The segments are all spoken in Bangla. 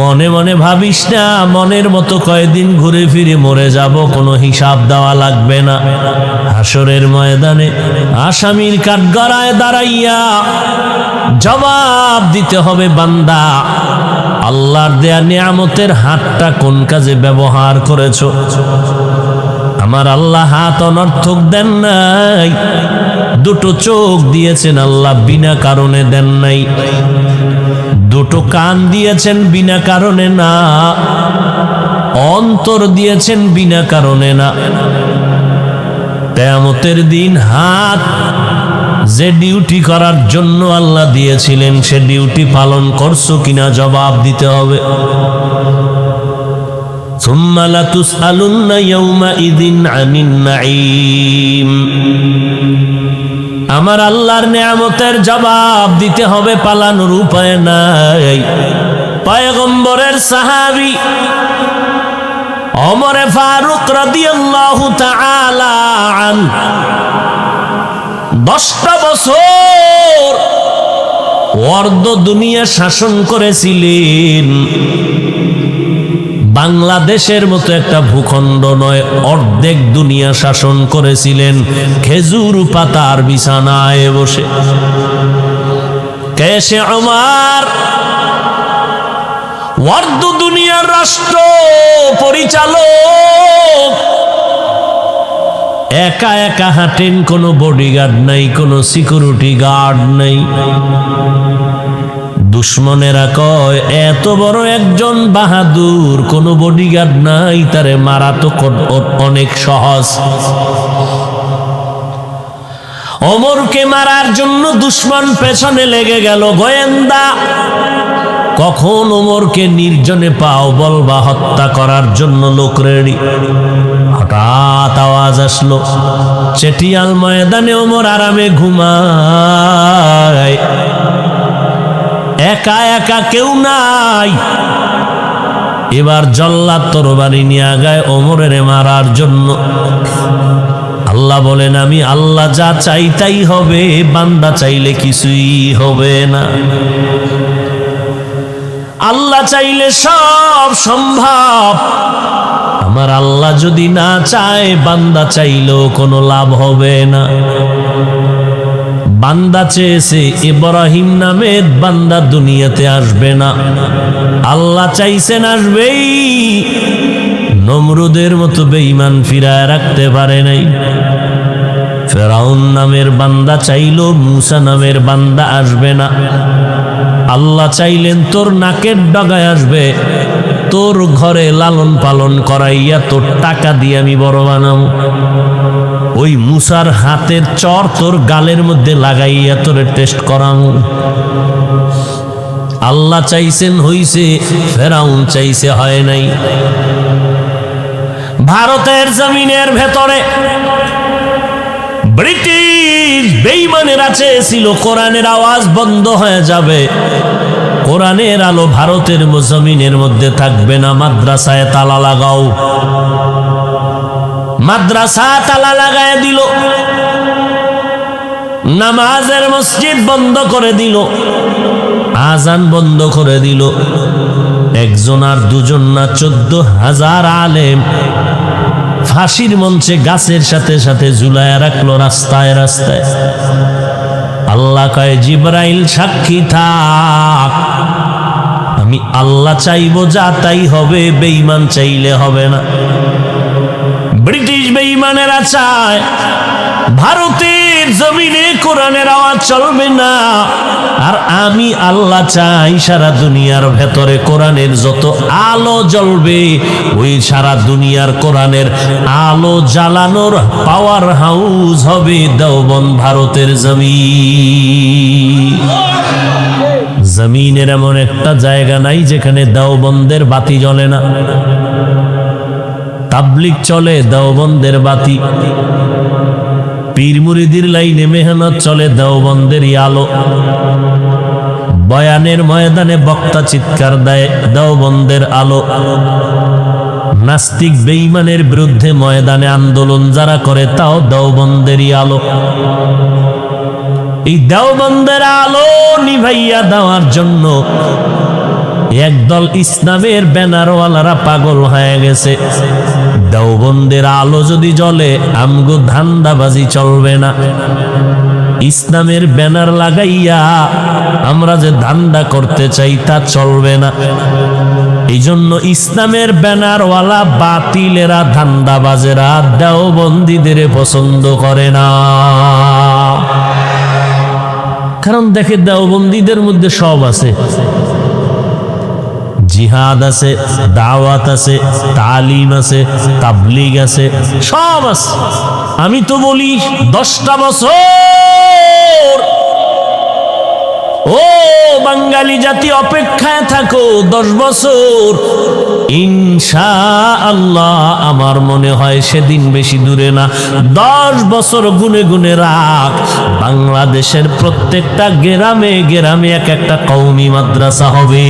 মনে মনে ভাবিস না মনের মতো কয়দিন ঘুরে ফিরে মরে যাব, কোনো হিসাব দেওয়া লাগবে না। হাসরের ময়দানে আসামির কাঠগড়ায় দাঁড়াইয়া জবাব দিতে হবে, বান্দা আল্লাহর দেয়া নিয়ামতের হাতটা কোন কাজে ব্যবহার করেছো? আমার আল্লাহ হাত অনর্থক দেন নাই, দুটো চোখ দিয়েছেন আল্লাহ বিনা কারণে দেন নাই, দুটো কান দিয়েছেন বিনা কারণে না, অন্তর দিয়েছেন বিনা কারণে না। কিয়ামতের দিন হাত যে ডিউটি করার জন্য আল্লাহ দিয়েছিলেন সে ডিউটি পালন করছো কিনা জবাব দিতে হবে। সুম্মা লাতুসআলুন্না ইয়াওমাইযিন আনিন নাঈম। আমার আল্লাহর নিয়ামতের জবাব দিতে হবে, পালানোর উপায় নাই। পয়গম্বরের সাহাবী ওমর ফারুক রাদিয়াল্লাহু তাআলা আনহু 10টা বছর অর্ধ দুনিয়া শাসন করেছিলেন। বাংলাদেশের মতো একটা ভূখণ্ড নয়, অর্ধেক দুনিয়া শাসন করেছিলেন খেজুর পাতার বিছানায় বসে। কেসে ওমর অর্ধ দুনিয়ার রাষ্ট্র পরিচালক, একা একা হাঁটেন, কোনো বডিগার্ড নাই, কোনো সিকিউরিটি গার্ড নাই। দুশ্মনেরা কয় এত বড় একজন বাহাদুর, কোনো বডিগার্ড নাই, তারে মারা তো অনেক সহজ। ওমরকে মারার জন্য দুশ্মন পেছনে লেগে গেল, গোয়েন্দা কখন ওমরকে নির্জনে পাও বলবা হত্যা করার জন্য লোক রেডি। হঠাৎ আওয়াজ আসলো, চেটিয়াল ময়দানে ওমর আরামে ঘুমায়, একা একা কেউ নাই। এবার জল্লাদ তরবারি নিয়ে আগায় ওমরের মারার জন্য। আল্লাহ বলেন আমি আল্লাহ যা চাই তাই হবে, বান্দা চাইলে কিছুই হবে না। আল্লাহ চাইলে সব সম্ভব, আমার আল্লাহ যদি না চায় বান্দা চাইলেও কোনো লাভ হবে না। বান্দা চেয়েছে ইব্রাহিম নামের বান্দা দুনিয়াতে আসবে না, আল্লাহ চাইছেন আসবেই। নমরুদের মতো বেঈমান ফিরায় রাখতে পারে নাই। ফেরাউন নামের বান্দা চাইলো মুসা নামের বান্দা আসবে না, আল্লাহ চাইলেন তোর নাকের ডগায় আসবে, তোর ঘরে লালন পালন করাইয়া তোর টাকা দিয়ে আমি বড় বানাবো। ওই মুসার হাতের চর তোর গালের মধ্যে লাগাইয়া তোরে টেস্ট করাবো। আল্লাহ চাইছেন হইছে, ফেরাউন চাইছে হয় নাই। ভারতের জমিনের ভেতরে ব্রিটিশ বেঈমানেরা চেয়েছিল কোরআনের আওয়াজ বন্ধ হয়ে যাবে, কোরআনের আলো ভারতের জমিনের মধ্যে থাকবে না, মাদ্রাসায় তালা লাগাও। মাদ্রাসা তালা লাগায় দিল, নামাজের মসজিদ বন্ধ করে দিল, আজান বন্ধ করে দিল। একজন আর দুজন না 14,000 আলেম ফাঁসির মঞ্চে গাছের সাথে সাথে ঝুলায় রাখলো রাস্তায় রাস্তায়। আল্লাহ কয় জিবরাইল সাক্ষী থাক, আমি আল্লাহ চাইবো যা তাই হবে, বেঈমান চাইলে হবে না। ব্রিটিশ বেঈমানেরা চায় ভারতের জমিনে কোরআনের আওয়াজ চলবে না, আর আমি আল্লাহ চাই সারা দুনিয়ার ভেতরে কোরআনের যত আলো জ্বলবে, ওই সারা দুনিয়ার কোরআনের আলো জ্বালানোর পাওয়ার হাউস হবে দেওবন্দ ভারতের জমিন। জমিনের এমন একটা জায়গা নাই যেখানে দেওবন্দের বাতি জ্বলে না। তাবলিগ চলে দেওবন্দের বাতি, পীর মুরিদির লাইনে মেহনত চলে দেওবন্দেরই আলো, বয়ানের ময়দানে বক্তা চিৎকার দেয় দেওবন্দের আলো, নাস্তিক বেঈমানের বিরুদ্ধে ময়দানে আন্দোলন যারা করে তাও দেওবন্দেরই আলো। এই দেওবন্দের আলো নিভাইয়া দেওয়ার জন্য একদল ইসলামের ব্যানারওয়ালারা পাগল হয়ে গেছে, দেওবন্দের আলো যদি জ্বলে আমগো ধান্দাবাজি চলবে না, ইসলামের ব্যানার লাগাইয়া আমরা যে ধান্দা করতে চাই তা চলবে না। এই জন্য ইসলামের ব্যানারওয়ালা বাতিলেরা, ধান্দাবাজেরা দেওবন্দীদের পছন্দ করে না। কারণ দেখে দেওবন্দীদের মধ্যে সব আছে, জিহাদ আছে, দাওয়াত আছে, তালিম আছে, তাবলীগ আছে, সব আছে। আমি তো বলি 10টা বছর ও বাঙালি জাতি অপেক্ষায় থাকো, 10 বছর ইনশাআল্লাহ। আমার মনে হয় সেদিন বেশি দূরে না। 10 বছর গুনে গুনে রাখ, বাংলাদেশের প্রত্যেকটা গ্রামে গ্রামে এক একটা কওমি মাদ্রাসা হবে।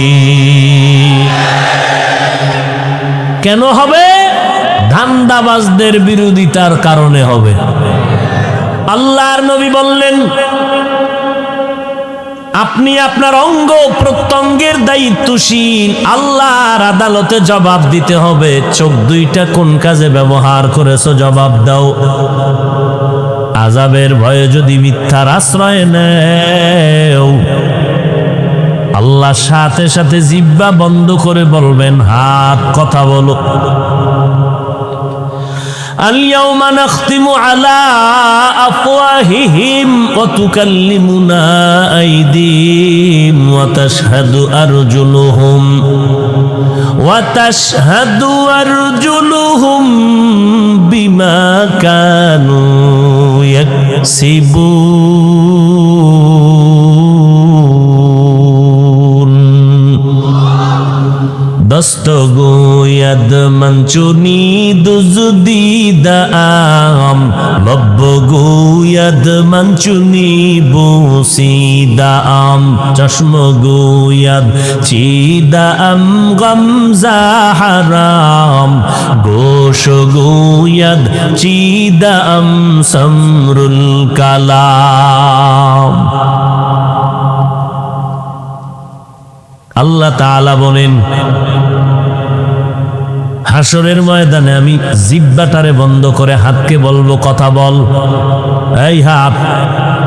কেন হবে? ধান্দাবাজদের বিরোধিতার কারণে হবে। আল্লাহর নবী বললেন, আপনি আপনার অঙ্গ প্রত্যঙ্গের দায়িত্বশীল, আল্লাহর আদালতে জবাব দিতে হবে। চোখ দুইটা কোন কাজে ব্যবহার করেছো জবাব দাও। আযাবের ভয়ে যদি মিথ্যার আশ্রয় নেও, আল্লাহ সাথে সাথে জিহ্বা বন্ধ করে বলবেন, হাত কথা বলো। اليوم نختم على أفواههم وتكلمنا أيديهم وتشهد أرجلهم بما كانوا يكسبون দস্তগোয়াদ মঞ্চুনি দুজুদি দাম লব্বগোয়াদ মঞ্চুনি বুসি দাম চশমগোয়াদ চিদাম গমজা হারাম গোশগোয়াদ চিদাম সমরুল কালাম। আল্লাহ তাআলা বলেন, হাসরের ময়দানে আমি জিহ্বাটারে বন্ধ করে হাতকে বলবো কথা বল। এই হাত,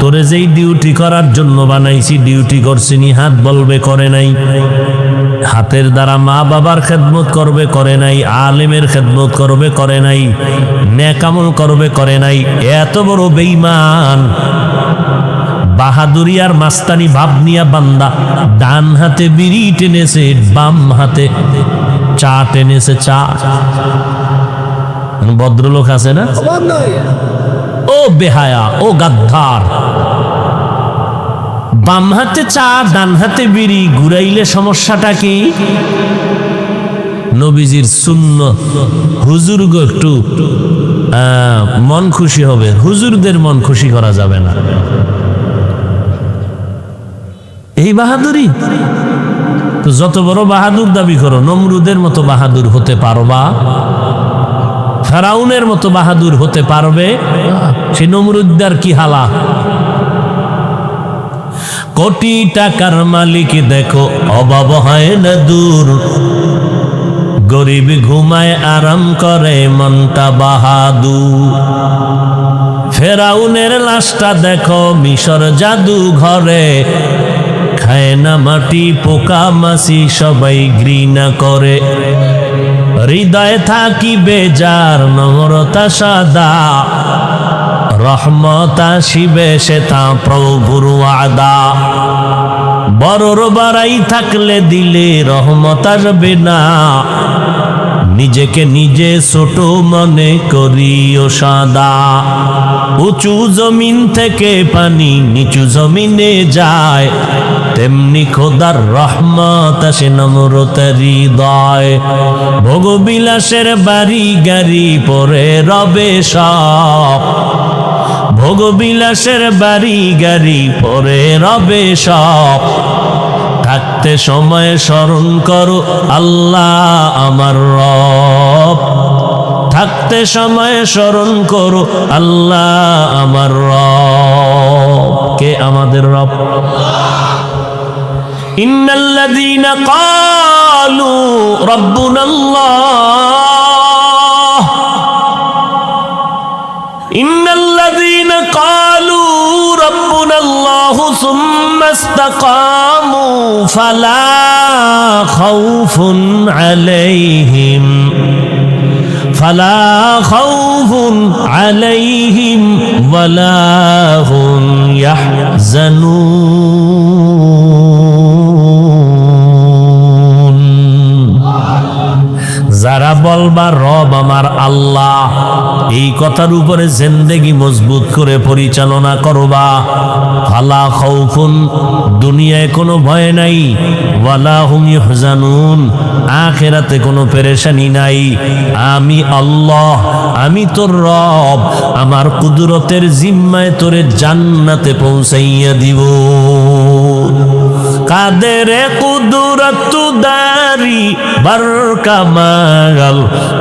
তোরে যেই ডিউটি করার জন্য বানাইছি ডিউটি করছিনি, হাত বলবে করে নাই। হাতের দ্বারা মা বাবার খেদমত করবে করে নাই, আলেমের খেদমত করবে করে নাই, নেক আমল করবে করে নাই। এত বড় বেঈমান, বাহাদুরি আর মাস্তানি ভাব নিয়া বান্দা ডান হাতে বিড়ি টেনেছে, বাম হাতে চা টেনেছে। চা ভদ্রলোক আছে না? ও বেহায়া, ও গাদ্দার, বাম হাতে চা ডান হাতে বিড়ি ঘুরাইলে সমস্যাটা কি? নবীজির সুন্নাত, হুজুর গো একটু মন খুশি হবে, হুজুরদের মন খুশি করা যাবে না। এই বাহাদুরি তো যত বড় বাহাদুর দাবি করো, নমরুদের মতো বাহাদুর হতে পারবা? ফেরাউনের মতো বাহাদুর হতে পারবে? সে নমরুদ্দার কি হালা। কোটি টাকার মালিক দেখো অভাব হয় না দূর, গরিব ঘুমায় আরাম করে মনটা বাহাদুর। ফেরাউনের লাশটা দেখো মিশর জাদু ঘরে, খায় না মাটি পোকা মাছি সবাই ঘৃণা করে। হৃদয়ে থাকি বেজার নম্রতা সাদা, রহমত আসিবে সে তা প্রভুর ওয়াদা। বড়র বাড়াই থাকলে দিলে রহমত আসবে না, নিজেকে নিজে ছোট মনে করিও সাদা। উঁচু জমিন থেকে পানি নিচু জমিনে যায়, তেমনি খোদার রহমত আসে নম্রতার হৃদয়। ভোগবিলাসের বাড়ি গাড়ি পরে রবে সব, ভোগবিলাসের বাড়ি গাড়ি পরে রবে সব। থাকতে সময় স্মরণ করো আল্লাহ আমার রব, থাকতে সময় স্মরণ করো আল্লাহ আমার রব। কে আমাদের রব? ইন্নাল্লাযীনা قالوا ربنا الله إن الذين قالوا ربنا الله ثم استقاموا فلا خوف عليهم ولا هم يحزنون যারা বলবা রব আমার আল্লাহ, এই কথার উপরে জিন্দেগি মজবুত করে পরিচালনা করবা, ফালা খাউফুন, দুনিয়ায় কোনো ভয় নাই, ওয়ালা হুম ইহজানুন, আখিরাতে কোনো পেরেশানি নাই। আমি আল্লাহ, আমি তোর রব, আমার কুদরতের জিম্মায় তোরে জান্নাতে পৌঁছাইয়া দিব। কাদের কুদরত দারি বরকামাল,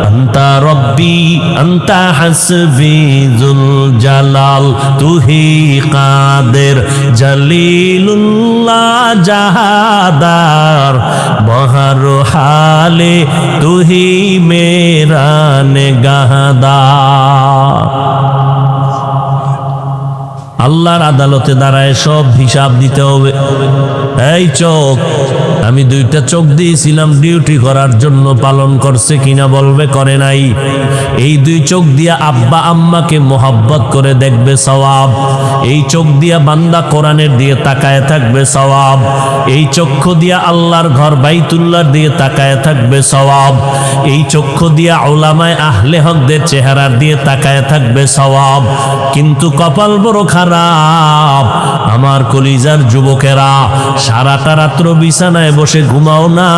আন্তা রব্বি আন্তা হাসবি জুল জালাল, তুহি কাদের জলিলুল্লাহ জাহাদার, বহর হালে তুহি মেরা নেগাহদার। আল্লাহর আদালতে দাঁড়ায় সব হিসাব দিতে হবে। এই চোখ, আমি দুইটা চোখ দিয়েছিলাম ডিউটি করার জন্য, পালন করছে কিনা বলবে করে নাই। এই দুই চোখ দিয়া আব্বা আম্মাকে মোহাব্বত করে দেখবে সওয়াব। এই চোখ দিয়া বান্দা কোরআনের দিয়ে তাকায় থাকবে সওয়াব। এই চক্ষু দিয়া আল্লাহর ঘর বাইতুল্লাহর দিয়ে তাকায় থাকবে সওয়াব। এই চক্ষু দিয়া উলামায়ে আহলে হকদের চেহারার দিয়ে তাকায় থাকবে সওয়াব। কিন্তু কপাল বড় খারাপ আমার কলিজার যুবকেরা, সারাটা রাত্র বিছানায় বসে ঘুমাও না,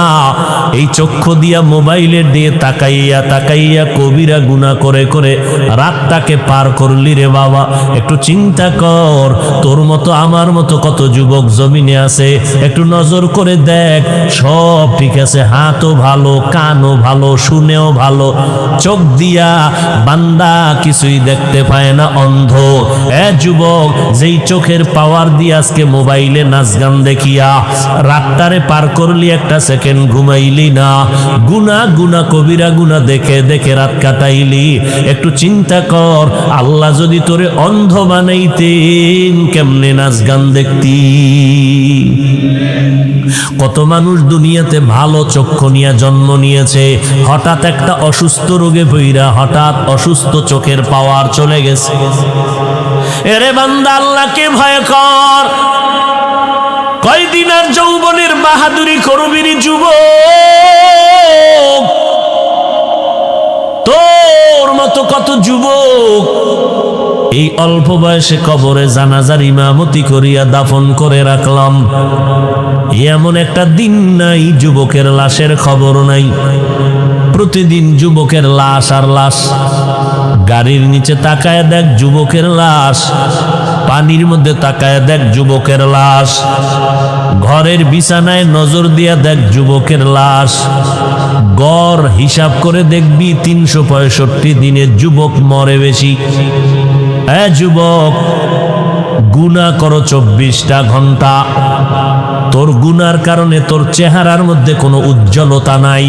এই চক্ষু দিয়া মোবাইলের দিয়ে তাকাইয়া তাকাইয়া কবিরা গুনাহ করে করে রাতটাকে পার করলি রে বাবা। একটু চিন্তা কর, তোর মতো আমার মতো কত যুবক জমিনে আছে, একটু নজর করে দেখ, সব ঠিক আছে, হাতও ভালো, কানও ভালো, শুনেও ভালো, চোখ দিয়া বান্দা কিছুই দেখতে পায় না, অন্ধ। যুবক, যেই চোখের পাওয়ার দিয়ে আজকে মোবাইলে নাচ গান দেখিয়া রাতটারে পার করলি, একটা সেকেন্ড ঘুমাইলি না, গুনা গুনা কবিরা গুনা দেখে দেখে রাত কাটাইলি। একটু চিন্তা কর, আল্লাহ যদি তোরে অন্ধ বানাইতেন কেমনে নাচ গান দেখতি। কত মানুষ দুনিয়াতে ভালো চক্ষু নিয়ে জন্ম নিয়েছে, হঠাৎ একটা অসুস্থ রোগে পইরা হঠাৎ অসুস্থ চোখের পাওয়ার চলে গেছে। এরে বান্দা, আল্লাহকে ভয় কর। কয়দিন আর যৌবনের বাহাদুরি করবির যুবক, তোর মতো কত যুবক এই অল্প বয়সে কবরে জানাজার ইমামতি করিয়া দাফন করে রাখলাম। এমন একটা দিন নাই যুবকের লাশের খবর নাই। প্রতিদিন যুবকের লাশ আর লাশ। গাড়ির নিচে তাকায় দেখ যুবকের লাশ, পানির মধ্যে তাকায় দেখ যুবকের লাশ, ঘরের বিছানায় নজর দিয়া দেখ যুবকের লাশ। গড় হিসাব করে দেখবি 365 দিনে যুবক মরে বেশি। যুবক, গুনাহ করো 24টা ঘন্টা, তোর গুনার কারণে তোর চেহারার মধ্যে কোনো উজ্জ্বলতা নাই।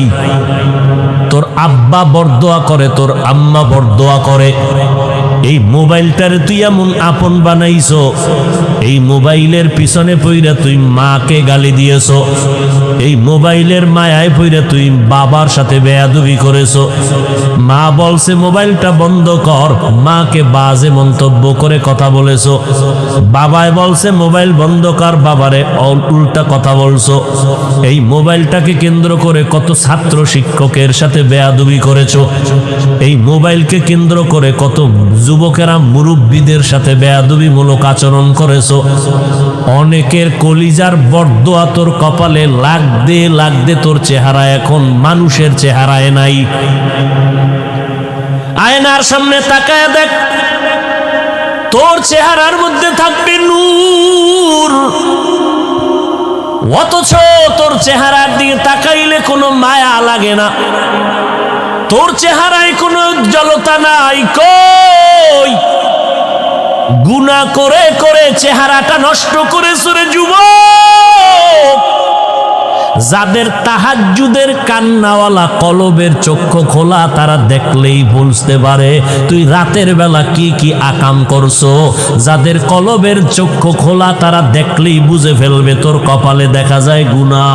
তোর আব্বা বরদোয়া করে, তোর আম্মা বরদোয়া করে। এই মোবাইলটারে তুই এমন আপন বানাইছো, এই মোবাইলের পিছনে পইরা তুই মাকে গালি দিয়েছো, এই মোবাইলের মায়ায় পইরা তুই বাবার সাথে বেয়াদবি করেছো। মা বলছে মোবাইলটা বন্ধ কর, মাকে বাজে মন্তব্য করে কথা বলেছো। বাবায় বলছে মোবাইল বন্ধ কর, বাবারে উল্টা কথা বলছো। এই মোবাইলটাকে কেন্দ্র করে কত ছাত্র শিক্ষকের সাথে বেয়াদবি করেছো। এই মোবাইলকে কেন্দ্র করে কত যুবকেরা মুরব্বীদের সাথে বেয়াদবিমূলক আচরণ করেছো। অনেকের কলিজার বরদোয়া তোর কপালে লাগতে লাগতে তোর চেহারা এখন মানুষের চেহারায় নাই। আয়নার সামনে তাকায় দেখ, তোর চেহারার মধ্যে থাকবে নূর, অথচ তোর চেহারার দিকে তাকাইলে কোনো মায়া লাগে না, তোর চেহারায় কোনো উজ্জ্বলতা নাই। কই গুনাহ করে করে চেহারাটা নষ্ট করেছ রে যুবক। যাদের তাহাজ্জুদের কান্নাওয়ালা কলবের চক্ষু খোলা, তারা দেখলেই বুঝতে পারে তুই রাতের বেলা কি কি আকাম করছো। যাদের কলবের চক্ষু খোলা, তারা দেখলেই বুঝে ফেলবে তোর কপালে দেখা যায় গুনাহ,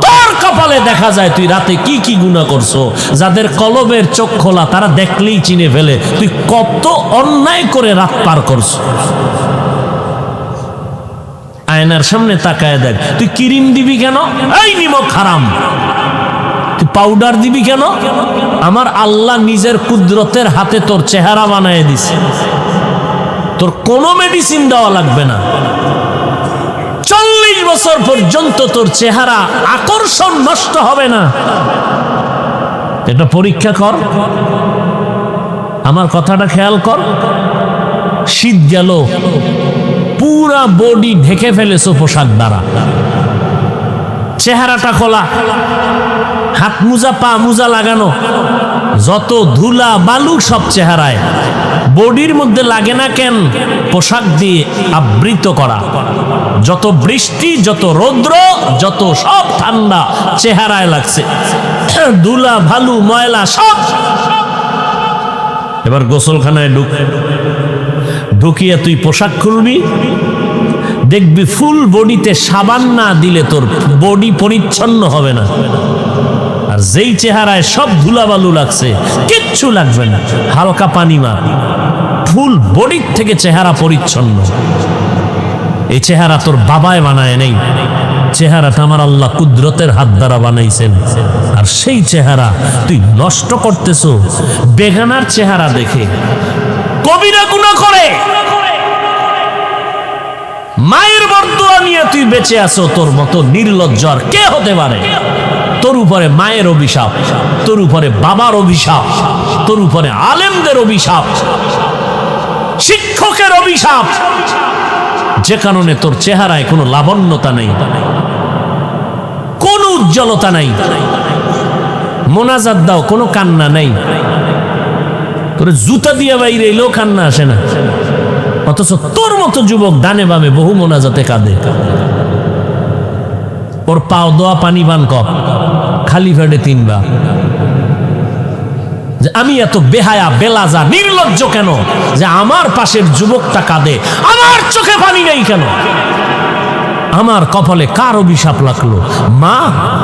তোর কপালে দেখা যায় তুই রাতে কি কি গুনাহ করছো। যাদের কলবের চোখ খোলা, তারা দেখলেই চিনে ফেলে তুই কত অন্যায় করে রাত পার করছো। আয়নার সামনে তাকায় দেখ, তুই ক্রিম দিবি কেন? এই নিমক হারাম। তুই পাউডার দিবি কেন? আমার আল্লাহ নিজের কুদরতের হাতে তোর চেহারা বানায় দিছে, তোর কোনো মেডিসিন দেওয়া লাগবে না। 40 বছর পর্যন্ত তোর চেহারা আকর্ষণ নষ্ট হবে না। এটা পরীক্ষা কর, আমার কথাটা খেয়াল কর। শীত গেল, পুরা বডি ঢেকে ফেলেছো পোশাক দ্বারা, চেহারাটা খোলা, হাত মোজা পা মোজা লাগানো, যত ধুলা বালু সব চেহারায়, বডির মধ্যে লাগে না কেন? পোশাক দিয়ে আবৃত করা। যত বৃষ্টি, যত রৌদ্র, যত সব ঠান্ডা চেহারায় লাগছে, ধুলা ভালু ময়লা সব। এবার গোসলখানায় ঢুকিয়ে তুই পোশাক খুলবি, দেখবি ফুল বডিতে সাবান না দিলে তোর বডি পরিচ্ছন্ন হবে না। আর যেই চেহারায় সব ধুলাবালু লাগছে, কিচ্ছু লাগবে না, হালকা পানি মার, ফুল বডির থেকে চেহারা পরিচ্ছন্ন। এই চেহারা তোর বাবায় বানায় নেই, চেহারাটা আমার আল্লাহ কুদরতের হাত দ্বারা বানাইছেন। আর সেই চেহারা তুই নষ্ট করতেছো বেগানার চেহারা দেখে। কবিরা গুনাহ করে, মায়ের বরদোয়া নিয়ে তুই বেঁচে আছো। তোর মতো নির্লজ্জ আর কে হতে পারে? তোর উপরে মায়ের অভিশাপ, তোর উপরে বাবার অভিশাপ, তোর উপরে আলেমদের অভিশাপ, শিক্ষকের অভিশাপ, যে কারণে তোর চেহারায় কোনো লাবণ্যতা নেই, কোনো উজ্জ্বলতা নাই। মোনাজাত দাও, কোনো কান্না নেই। তোর জুতা দিয়ে বাইরে এলেও কান্না আসে না, অথচ তোর মতো যুবক ডানে বামে বহু মোনাজাতে কাঁদে। ওর পাও দোয়া পানি পান কর, খালি ফেটে 3 বার। যে আমি এত বেহায়া বেলাজা নির্লজ্জ কেন যে আমার পাশের যুবকটা কাঁদে, আমার চোখে পানি নেই কেন? আমার কপালে কার অভিশাপ লাগলো? মা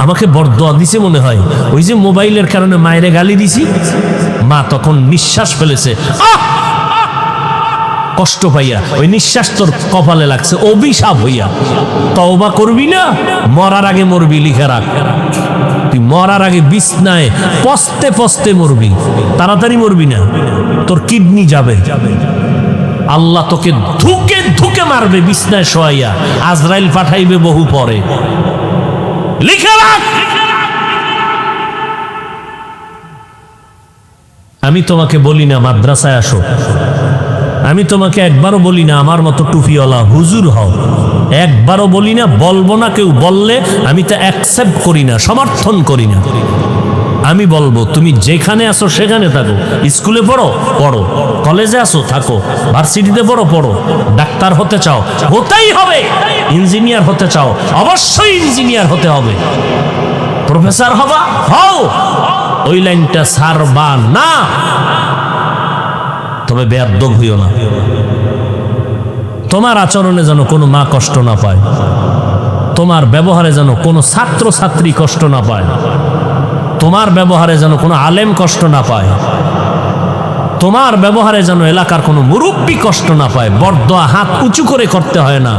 আমাকে বরদোয়া দিছে মনে হয়, ওই যে মোবাইলের কারণে মায়েরে গালি দিছি। মা তখন নিঃশ্বাস ফেলেছে, কষ্ট পাইয়া, ওই নিঃশ্বাস তোর কপালে লাগছে অভিশাপ হইয়া। তওবা করবি না? মরার আগে মরবি, লিখে রাখ। তুই মরার আগে বিছনায় পস্তে পস্তে মরবি, তাড়াতাড়ি মরবি না, তোর কিডনি যাবে। আল্লাহ তোকে ধুকে ধুকে মারবে বিছনায় শোয়াইয়া, আজরাইল পাঠাইবে বহু পরে, লিখে রাখ। আমি তোমাকে বলি না মাদ্রাসায় আসো, আমি তোমাকে একবারও বলি না আমার মতো টুপিওয়ালা হুজুর হও, একবারও বলি না, বলবো না। কেউ বললে আমি তা অ্যাকসেপ্ট করি না, সমর্থন করি না। আমি বলবো তুমি যেখানে আসো সেখানে থাকো, স্কুলে পড়ো পড়ো, কলেজে আসো থাকো, ভার্সিটিতে পড়ো, ডাক্তার হতে চাও হতেই হবে, ইঞ্জিনিয়ার হতে চাও অবশ্যই ইঞ্জিনিয়ার হতে হবে, প্রফেসর হবা হও, ওই লাইনটা ছাড়বা না। তবে বেয়াদব হইও না, তোমার আচরণে যেন কোনো মা কষ্ট না পায়, তোমার ব্যবহারে যেন কোনো ছাত্র ছাত্রী কষ্ট না পায়, তোমার ব্যবহারে যেন কোনো আলেম কষ্ট না পায়, তোমার ব্যবহারে যেন এলাকার কোনো মুরব্বী কষ্ট না পায়। বরদোয়া হাত উঁচু করে করতে হয় না,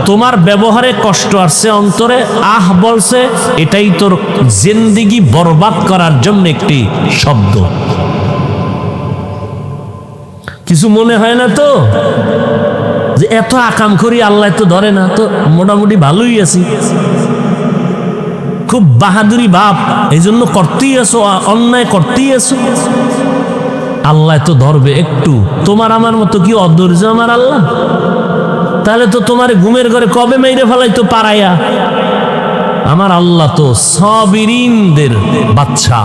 তোমার ব্যবহারে কষ্ট আসছে অন্তরে, আহ বলছে, এটাই তোর জিন্দেগি বরবাদ করার জন্য একটি শব্দ। কিছু মনে হয় না তো যে এত আকাম করি আল্লাহ তো ধরে না? তো মোটামুটি ভালোই আছি, খুব বাহাদুরি বাপ, এই জন্য করতেই আছো, অন্যায় করতেই আছো, আল্লাহ তো ধরবে একটু। তোমার আমার মতো কি অধৈর্য আমার আল্লাহ? তাহলে তো তোমার ঘুমের ঘরে কবে মেরে ফেলাই তো পারাইয়া। আমার আল্লাহ তো সাবিরিনদের বাদশা,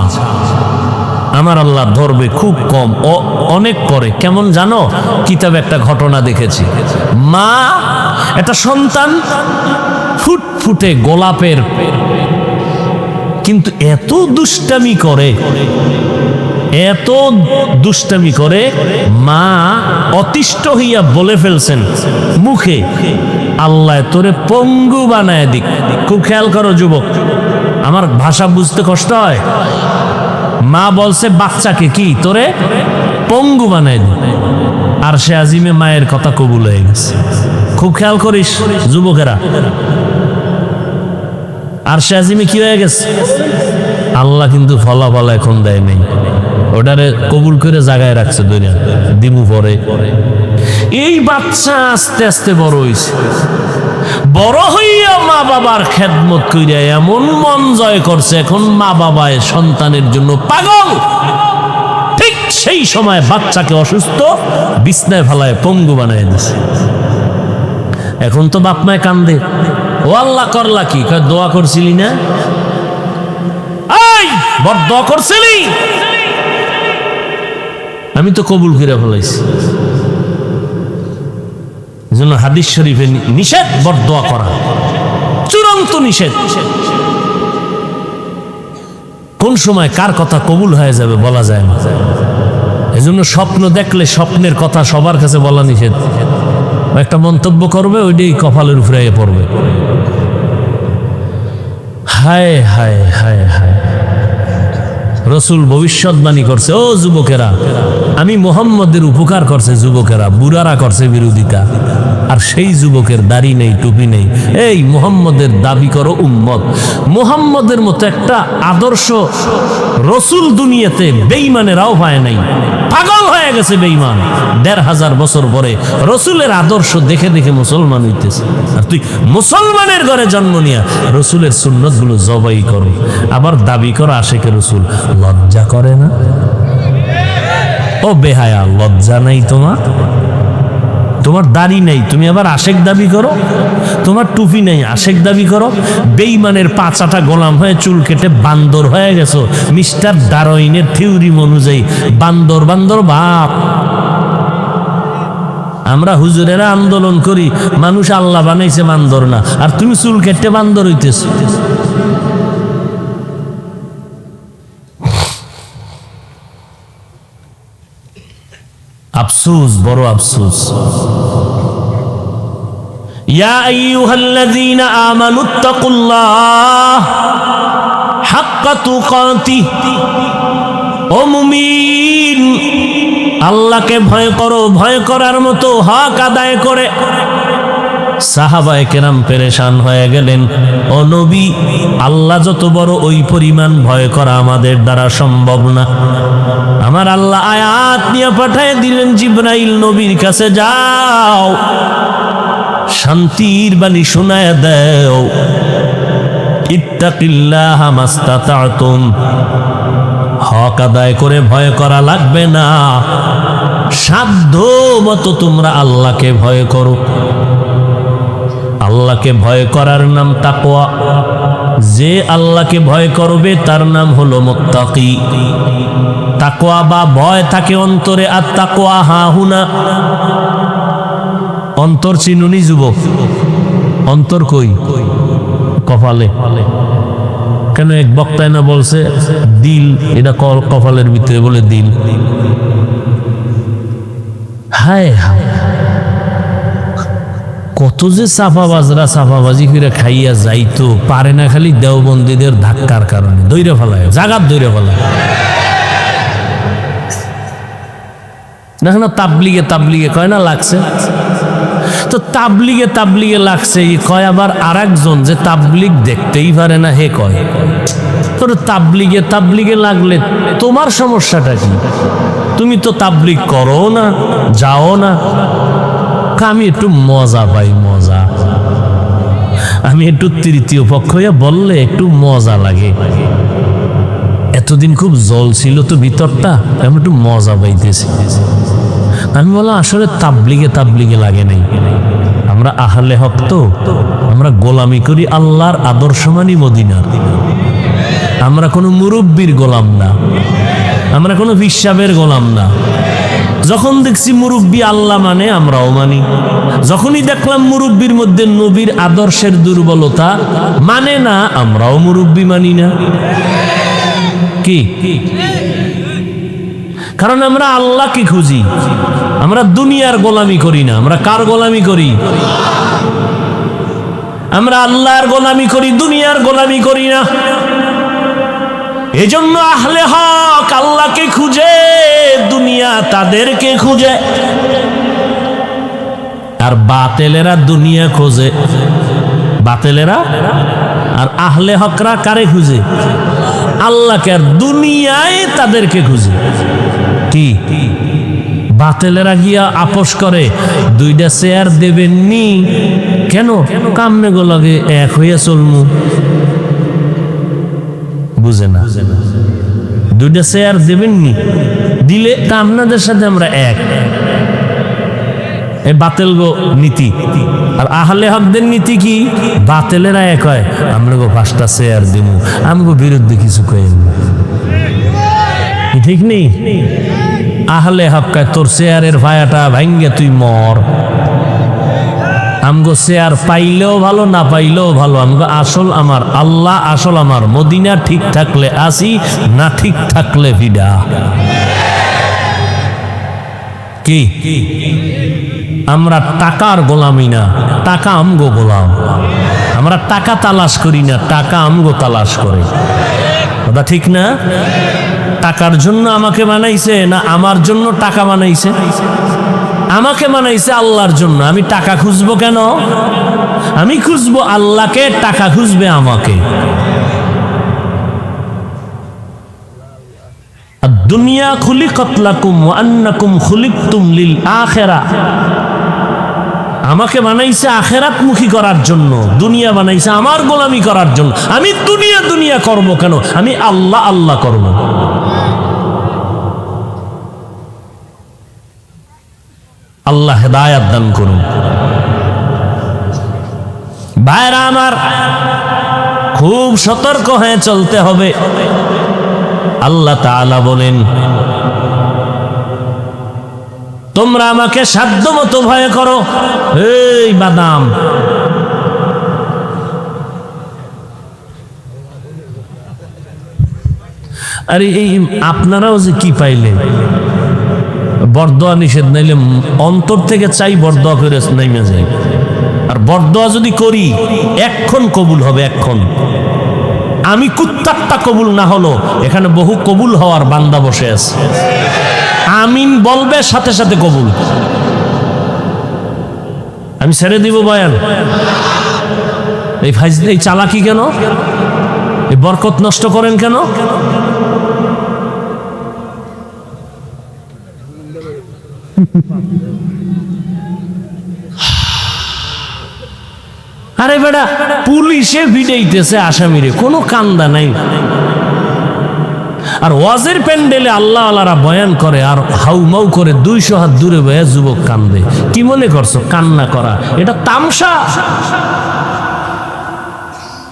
আমার আল্লাহ ধরবে খুব কম, ও অনেক করে। কেমন জানো? কিতাবে একটা ঘটনা দেখেছি। মা একটা সন্তান ফুটফুটে গোলাপের, কিন্তু এত দুষ্টামি করে, এত দুষ্টামি করে, মা অতিষ্ঠ হইয়া বলে ফেলছেন মুখে, আল্লাহ তোরে পঙ্গু বানায় দিক। খুব খেয়াল করো যুবক, আমার ভাষা বুঝতে কষ্ট হয়। মা বলছে বাচ্চাকে কি তোরে পঙ্গু বানায় দিক, আর সে আজিমে মায়ের কথা কবুল হয়ে গেছে। খুব খেয়াল করিস যুবকেরা, আর সে আজিমে কি হয়ে গেছে? আল্লাহ কিন্তু ফলাফল এখন দেয় নেই, ওটারে কবুল করে জায়গায় রাখছে দুনিয়া দিমু পরে। এই বাচ্চা আস্তে আস্তে বড় হইছে, বড় হইয়া মা বাবার খেদমত কইরা এমন মন জয় করছে, এখন মা বাবায় সন্তানের জন্য পাগল। ঠিক সেই সময় বাচ্চাকে অসুস্থ বিছনায় ফেলায় পঙ্গু বানায় দিছে। এখন তো বাপ মায় কান্দে, ও আল্লাহ করলা কি? দোয়া করছিলি না? এই বড় দোয়া করছিলি? আমি তো কবুল করে ফেলাইছি। এজন্য হাদিস শরীফে নিষেধ বরদোয়া করা, চূড়ান্ত নিষেধ। কোন সময় কার কথা কবুল হয়ে যাবে বলা যায় না। এজন্য স্বপ্ন দেখলে স্বপ্নের কথা সবার কাছে বলা নিষেধ। একটা মন্তব্য করবে, ওইটাই কপালের উপরে পড়বে। হায় হায় হায় হায়, রসুল ভবিষ্যৎবাণী করছে, ও যুবকেরা, আমি মুহাম্মদের উপকার করছে যুবকেরা, বুড়ারা করছে বিরোধিতা। আর সেই যুবকের দাড়ি নেই, টুপি নেই। এই মুহাম্মদের দাবি করো উম্মত। মুহাম্মদের মতো একটা আদর্শ রসুল দুনিয়াতে বেঈমানেরাও পায় নাই, পাগল হয়ে গেছে বেঈমান। ১৫০০ বছর পরে রসুলের আদর্শ দেখে দেখে মুসলমান হইতেছে। আর তুই মুসলমানের ঘরে জন্ম নিয়া রসুলের সুন্নত গুলো জবাই করো, আবার দাবি করো আশেকে রসুল। লজ্জা করে না? ও বেহায়া, লজ্জা নাই তোমার? তোমার দাড়ি নেই, তুমি আবার আশেক দাবি করো। তোমার টুপি নেই, আশেক দাবি করো। বেঈমানের পাঁচাটা গোলাম হয়ে চুল কেটে বান্দর হয়ে গেছো। মিস্টার ডারউইনের থিওরি অনুযায়ী বান্দর বান্দর বাপ। আমরা হুজুরেরা আন্দোলন করি, মানুষ আল্লাহ বানাইছে বান্দর না, আর তুমি চুল কেটে বান্দর হইতেছ। আফসোস, বড় আফসোস। ইয়া আইয়ুহাল্লাযীনা আমানুত্তাকুল্লাহ হাক্কা তুকাতিহ, ও মুমিন আল্লাহকে ভয় করো, ভয় করার মতো হক আদায় করে। সাহাবায়ে কেরাম পেরেশান হয়ে গেলেন, ও নবী, আল্লাহ যত বড় ওই পরিমাণ ভয় করা আমাদের দ্বারা সম্ভব না। আমার আল্লাহ আয়াত নিয়ে পাঠিয়ে দিলেন, জিবরাইল নবীর কাছে যাও, শান্তির বাণী শোনায় দাও। ইত্তাকিল্লাহা মাস্তাতাতুম, হক আদায় করে ভয় করা লাগবে না, সাধ্য মতো তোমরা আল্লাহকে ভয় করো। আল্লাহকে ভয় করার নাম তাকওয়া। যে আল্লাহকে ভয় করবে তার নাম হলো মুত্তাকি। তাকওয়া বা ভয় থাকে অন্তরে, আর তাকওয়া হাহুনা। অন্তর চিনুনি যুবক? অন্তর কই? কপালে। কেন এক বক্তায় না বলছে দিল, এটা কপালের ভিতরে বলে দিল। হায় হায়, কত যে চাপাবাজরা চাপাবাজি করে খাইয়া যাইতো, পারে না খালি দেওবন্দীদের ধাক্কার কারণে দৈরে ফেলায়, জাগাত দৈরে ফেলায়। দেখো না তাবলিগে তাবলিগে কয় না লাগছে, তো তাবলিগে তাবলিগে লাগছে কয়, আবার আর একজন যে তাবলিগ দেখতেই পারে না হে কয় তোর তাবলিগে তাবলিগে লাগলে তোমার সমস্যাটা কি? তুমি তো তাবলিগ করো না, যাও না। আমি একটু মজা পাই, মজা। আমি একটু তৃতীয় পক্ষ হইয়া বললে একটু মজা লাগে। এতদিন খুব জল ছিল তো ভিতরটা, আমি একটু মজা পাইতেছি। আমি বললাম আসলে তাবলিগে তাবলিগে লাগে নাই, আমরা আহলে হক তো, আমরা গোলামি করি আল্লাহর আদর্শ মানি মদিনার। আমরা কোনো মুরব্বীর গোলাম না, আমরা কোনো হিসাবের গোলাম না। যখন দেখছি মুরব্বী আল্লাহ মানে আমরাও মানি, যখনই দেখলাম মুরব্বীর মধ্যে নবীর আদর্শের দুর্বলতা মানে না, আমরাও মুরব্বী মানি না। কি? কারণ আমরা আল্লাহকে খুঁজি, আমরা দুনিয়ার গোলামি করি না। আমরা কার গোলামি করি? আমরা আল্লাহর গোলামি করি, দুনিয়ার গোলামি করি না। এজন্য আহলে হক আল্লাহকে খুঁজে, দুনিয়া তাদেরকে খুঁজে। আর বাতেলেরা দুনিয়া খোঁজে, বাতেলেরা। আর আহলে হকরা কারে খুঁজে? আল্লাহকে। আর দুনিয়ায় তাদেরকে খুঁজে। কি? বাতেলেরা গিয়া আপোষ করে, দুইটা চেয়ার দেবেননি কেন? কামনে গো লাগে এক হইয়া চলমু। বুঝে না, দুইটা চেয়ার দেবেননি, দিলে তা আপনাদের সাথে আমরা এক। এই বাতেল গো নীতি। আর আহলে হকদের নীতি কি? বাতেলেরা এক হয়, আমরা গো 5টা চেয়ার দিব, আমগো বিরুদ্ধে কিছু কই। ঠিক নেই? আহলে হক কয় তোর চেয়ারের ভায়াটা ভাঙ্গে তুই মর। আমগো চেয়ার পাইলেও ভালো, না পাইলেও ভালো। আমগো আসল আমার আল্লাহ, আসল আমার মদিনা। ঠিক থাকলে আসি, না ঠিক থাকলে বিদা। কি? আমরা টাকার গোলামি না, টাকা আমগো গোলাম। আমরা টাকা তালাশ করি না, টাকা আমগো তালাশ করে। কথা ঠিক না? টাকার জন্য আমাকে বানাইছে না আমার জন্য টাকা বানাইছে? আমাকে বানাইছে আল্লাহর জন্য। আমি টাকা খুঁজবো কেন? আমি খুঁজবো আল্লাহকে, টাকা খুঁজবে আমাকে। দুনিয়া খুলিকাত লাকুম ওয়া আন্নাকুম খুলিকতুম লিল আখিরাহ। আমাকে বানাইছে আখিরাতমুখী করার জন্য, দুনিয়া বানাইছে আমার গোলামি করার জন্য। আমি দুনিয়া দুনিয়া করব কেন? আমি আল্লাহ আল্লাহ করব। আল্লাহ হেদায়াত দান করুন। ভাইরা আমার, খুব সতর্ক হয়ে চলতে হবে। আল্লাহ তাআলা বলেন, তোমরা আমাকে সাধ্য মতো ভয় করো। এই বাদাম, আরে এই আপনারাও যে কি পাইলেন? বরদোয়া নিষেধ, নাইলে অন্তর থেকে চাই বরদোয়া করে নাইমে যায়। আর বরদোয়া যদি করি এক্ষণ কবুল হবে, এক্ষণ। আমি কুত্তারটা কবুল না হলো, এখানে বহু কবুল হওয়ার বান্দা বসে আছে। আমিন বলবে, সাথে সাথে কবুল। আমি ছেড়ে দিব বয়ান। এই চালাকি কেন? এই বরকত নষ্ট করেন কেন? আরে বেটা, পুলিশে ভিড়াইতেছে আসামিরে, কোনো কান্দা নাই। আর ওয়াজের প্যান্ডেলে আল্লাহ আল্লাহরা বয়ান করে আর হাউমাউ করে 200 হাত দূরে বয়ে যুবক কান্দে। কি মনে করছো কান্না করা এটা তামসা?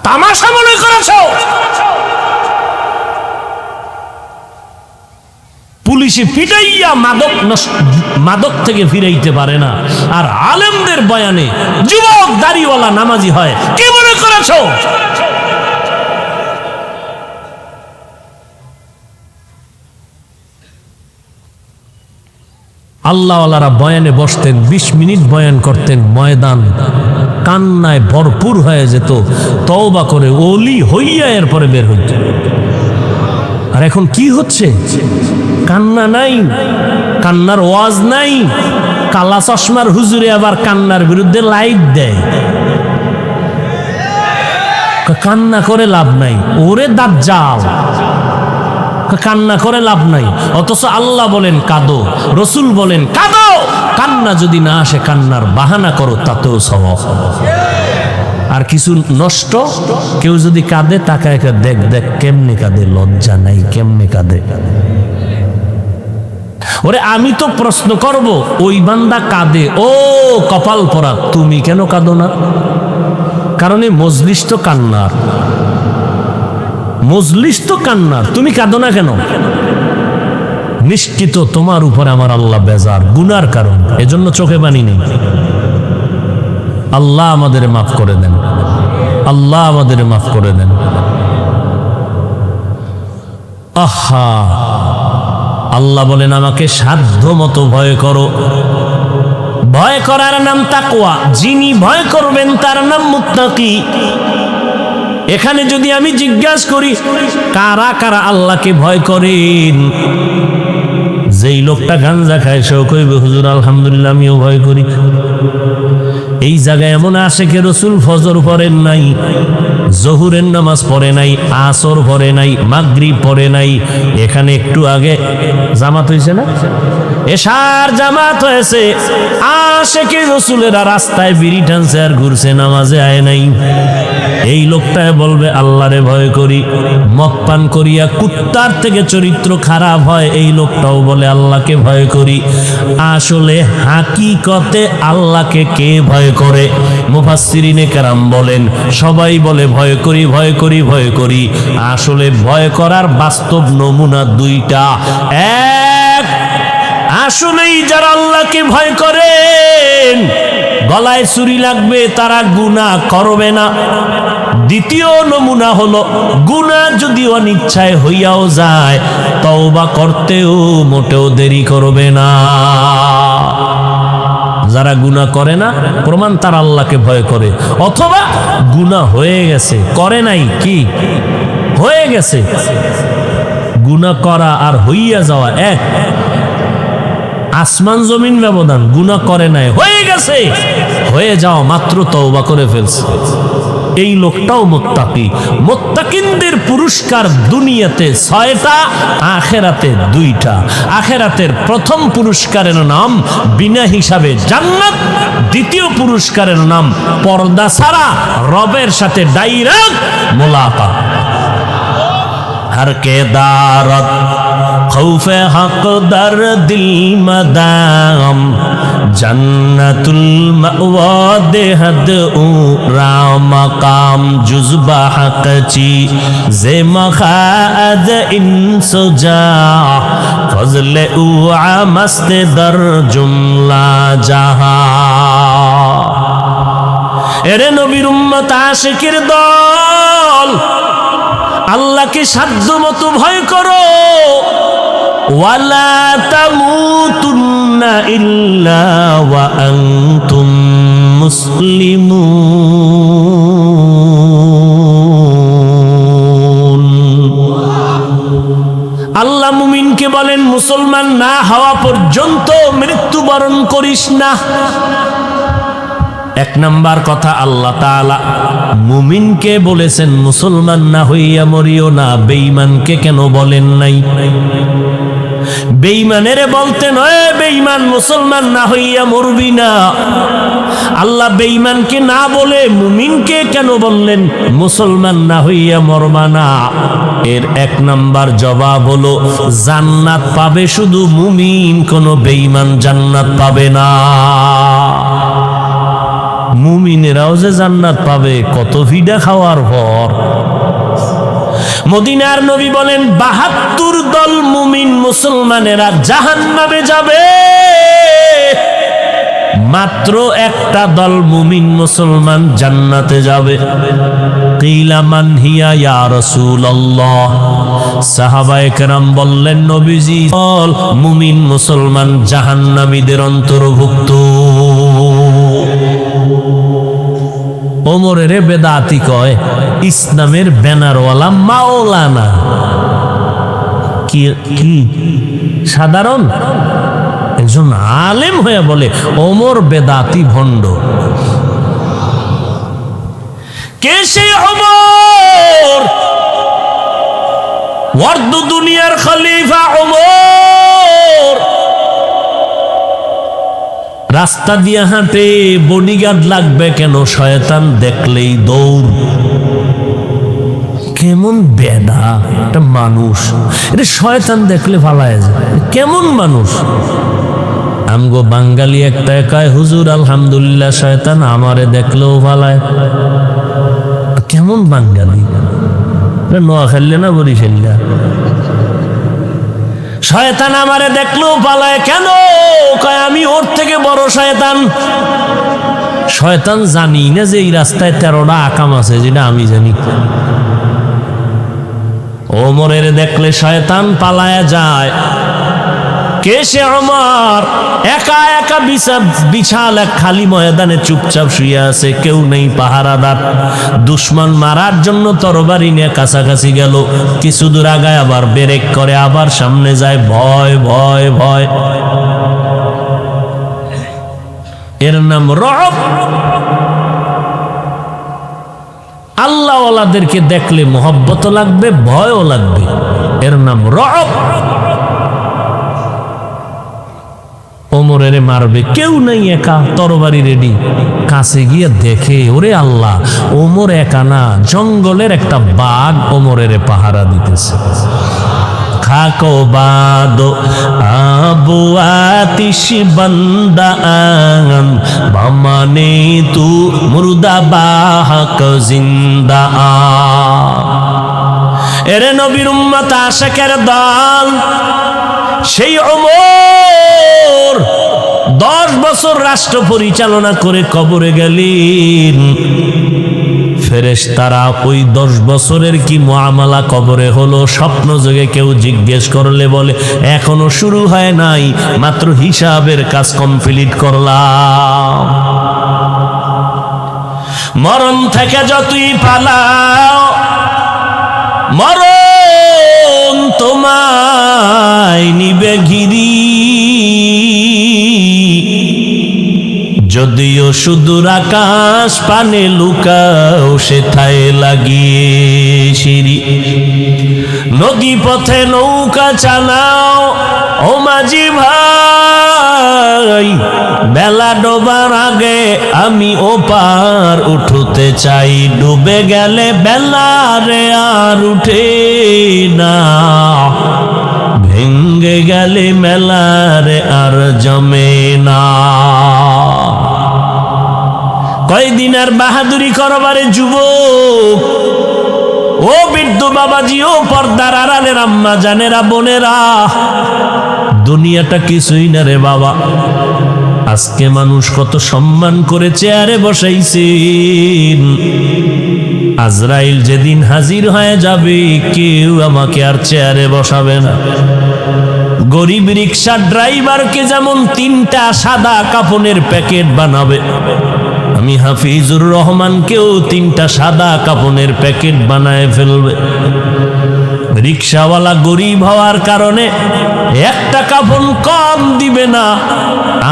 তামাশা মনে করেছো? পুলিশে পিটাইয়া মাদক থেকে ফিরাইতে পারে না, আর আলেমদের বয়ানে যুবক দাড়িওয়ালা নামাজি হয়। কি মনে করেছো? আল্লাহওয়ালারা বয়ানে বসতেন, 20 মিনিট বয়ান করতেন, ময়দান কান্নায় ভরপুর হয়ে যেত। তওবা করে ওলি হইয়া এরপরে বের হইত। আর এখন কি হচ্ছে? কান্না নাই, কান্নার ওয়াজ নাই। কালা চশমার হুজুরে আবার কান্নার বিরুদ্ধে লাইট দেয়। কান্না করে লাভ নাই, ওরে দাজ্জাল। কান্না করে লাভ নাই, অথচ আল্লাহ বলেন কাঁদো, রসুল বলেন কাঁদো। কান্না যদি না আসে, কান্নার বাহানা করো, তাতেও সওয়াব। আর কিছু নষ্ট, কেউ যদি কাঁদে তাকায় দেখ দেখ কেমনে কাঁদে, লজ্জা নাই কেমনে কাঁদে। ওরে আমি তো প্রশ্ন করব, ওই বান্দা কাঁদে, ও কপাল পরা, তুমি কেন কাঁদো না? কারণ এই মজলিস তো কান্নার, মজলিস তো কান্নার, তুমি কাঁদো না কেন? নিশ্চিত তোমার উপরে আমার আল্লাহ বেজার গুনার কারণ, এজন্য চোখে পানি নেই। আল্লাহ আমাদের মাফ করে দেন, আল্লাহ আমাদের মাফ করে দেন। আহা, আল্লাহ বলেন আমাকে সাধ্য মতো ভয় করো। ভয় করার নাম তাকওয়া, যিনি ভয় করবেন তার নাম মুত্তাকি। এখানে যদি আমি জিজ্ঞাসা করি কারা কারা আল্লাহকে ভয় করেন, যেই লোকটা গাঞ্জা খায় সেও কইবে হুজুর আলহামদুলিল্লাহ আমিও ভয় করি। এই জায়গায় এমন আশেকে রসুল ফজর পড়েন নাই, জহুরের নামাজ পড়ে নাই, আসর পড়ে নাই, মাগরিব পড়ে নাই, এখানে একটু আগে জামাত হয়েছে না, এশার জামাত হয়েছে, আশেকে রসুলেরা রাস্তায় বিড়ি টানছে আর ঘুরছে, নামাজে আয় নাই। এই লোকটায় বলবে আল্লাহরে ভয় করি। মদ পান করিয়া কুত্তার থেকে চরিত্র খারাপ হয়, এই লোকটাও বলে আল্লাহকে ভয় করি। আসলে হাকিকতে আল্লাহকে কে ভয় করে? মুফাসসিরিনে কেরাম বলেন সবাই বলে ভয় করি, ভয় করি, ভয় করি। আসলে ভয় করার বাস্তব নমুনা দুইটা। এক, আসলেই যারা আল্লাহকে ভয় করেন গলায় ছুরি লাগবে তারা গুনাহ করবে না। দ্বিতীয় নমুনা হলো গুনাহ যদি অনিচ্ছায় হইয়াও যায় তওবা করতেও মোটেও দেরি করবে না। যারা গুনাহ করে না প্রমাণ তারা আল্লাহকে ভয় করে, অথবা গুনাহ হয়ে গেছে, করে নাই, কি হয়ে গেছে। গুনাহ করা আর হইয়া যাওয়া এক, আসমান জমিন ব্যবধান। গুনাহ করে নাই, হয়ে গেছে, হয়ে যাও মাত্র তওবা করে ফেলছে, এই লোকটাও মুত্তাকি। মুত্তাকিনদের পুরস্কার দুনিয়াতে 6টা, আখিরাতে 2টা। আখিরাতের প্রথম পুরস্কারের নাম বিনা হিসাবে জান্নাত, দ্বিতীয় পুরস্কারের নাম পর্দা ছাড়া রবের সাথে ডাইরেক্ট মুলাকাত। हर के दारत खौफे हक दर दिल मदाम जन्नतुल मअवा देहद उरा मकाम जुज़बा हक़ची ज़े मखाद इंसुजा फज़ले उआ मस्त दर जुमला जहा। एरे नबीर उम्मत आशिकिर दल, আল্লাহকে সাধ্য মতো ভয় করো। ওয়ালা তামুতুন্না ইল্লা ওয়া আনতুম মুসলিমুন। আল্লাহ মুমিনকে বলেন মুসলমান না হওয়া পর্যন্ত মৃত্যুবরণ করিস না। এক নাম্বার কথা, আল্লাহ তাআলা মুমিনকে বলেছেন মুসলমান না হইয়া মরিও না। বেঈমানকে কেন বলেন নাই? বেঈমানের বলতেন ওই বেঈমান মুসলমান না হইয়া মরবি না। আল্লাহ বেঈমানকে না বলে মুমিনকে কেন বললেন মুসলমান না হইয়া মরবা না? এর এক নাম্বার জবাব হলো জান্নাত পাবে শুধু মুমিন, কোন বেঈমান জান্নাত পাবে না। মুমিনেরাও যে জান্নাত পাবে কত ভিডা খাওয়ার পর। মদিনার নবী বলেন ৭২ দল মুমিন মুসলমানেরা জাহান্নামে যাবে, মাত্র একটা দল মুমিন মুসলমান জান্নাতে যাবে। কিলা মান হিয়া ইয়া রাসূলুল্লাহ। সাহাবায়ে কেরাম বললেন নবীজি বল মুমিন মুসলমান জাহান্নামীদের অন্তর্ভুক্ত। ওমরের বেদাতি কয় ইসলামের ব্যানারওয়ালা মাওলানা। কি সাধারণ একজন আলেম হয়ে বলে ওমর বেদাতি ভণ্ড। কে সে ওমর? ওয়ার্দ দুনিয়ার খলিফা ওমর। রাস্তা দিয়ে হাঁটে, বডিগার্ড লাগবে কেন? শয়তান দেখলেই দৌড়। কেমন বেদা একটা মানুষ, এটা শয়তান দেখলে ফালায় যায়। কেমন মানুষ? আমগো বাঙালি একটা একাই হুজুর আলহামদুলিল্লাহ শয়তান আমারে দেখলেও ফালায়। কেমন বাঙালি? নোয়া খেললে না বড়ি খেললে? শয়তান আমারে দেখলো পালায় কেন? কয় আমি ওর থেকে বড় শয়তান। শয়তান জানি না যে এই রাস্তায় 13টা আকাম আছে, যেটা আমি জানি। ওমরের দেখলে শয়তান পালায়া যায়। কে সে? ওমর। একা একা বিশাল এক খালি ময়দানে চুপচাপ শুয়ে আছে, কেউ নেই পাহারাদার। দুশ্মন মারার জন্য তরবারি নিয়ে কাছাকাছি গেল, কিছু দূর আগায় আবার ব্রেক করে, আবার সামনে যায়। ভয় ভয় ভয়, এর নাম রব। আল্লাহওয়ালাদেরকে দেখলে মোহব্বত লাগবে, ভয়ও লাগবে, এর নাম রব। ওমরের মারবে, কেউ নেই, একা, তরবারি রেডি। কাছে গিয়ে দেখে, ওরে আল্লাহ, ওমর একা না, জঙ্গলের একটা বাঘ ওমরের পাহারা দিতেছে। খাকো বাদো আবু আতিশ বান্দা আন বামানে তু মুর্দা বাহক জিন্দা আ। এরে নবীর উম্মত আশিকের দল, সেই ওমর 10 বছর রাষ্ট্র পরিচালনা করে কবরে গেলেন। ফেরেশতারা ওই 10 বছরের কি মুআমালা কবরে হলো স্বপ্ন যোগে কেউ জিজ্ঞেস করলে বলে এখনো শুরু হয় নাই, মাত্র হিসাবের কাজ কমপ্লিট করলাম। মরণ থেকে যতই পালাও, মরণ তোমায় নিবে ঘিরি। যদিও সুদূর আকাশ পানে লুকাও, সেথায় লাগিয়ে সিঁড়ি। নদী পথে নৌকা চালাও ও মাঝি ভাই, বেলা ডোবার আগে আমি ওপার উঠতে চাই। ডুবে গেলে বেলা রে আর উঠে না, ভেঙ্গে গেলে মেলারে আর জমে না। কয়দিন আর বাহাদুরি করবারে যুবক, ও বৃদ্ধ বাবাজি, ও পর্দার আড়ালের আম্মা জানেরা, বোনেরা, দুনিয়াটা কিছুই না রে বাবা। আজকে মানুষ কত সম্মান করে চেয়ারে বসাইছেন, আজরাইল যেদিন হাজির হয়ে যাবে কেউ আমাকে আর চেয়ারে বসাবে না। গরিব রিক্সা ড্রাইভারকে যেমন 3টা সাদা কাফনের প্যাকেট বানাবে, আমি হাফিজুর রহমানকেও 3টা সাদা কাফনের প্যাকেট বানায় ফেলবে। রিক্সাওয়ালা গরিব হওয়ার কারণে একটা কাফন কম দিবে না,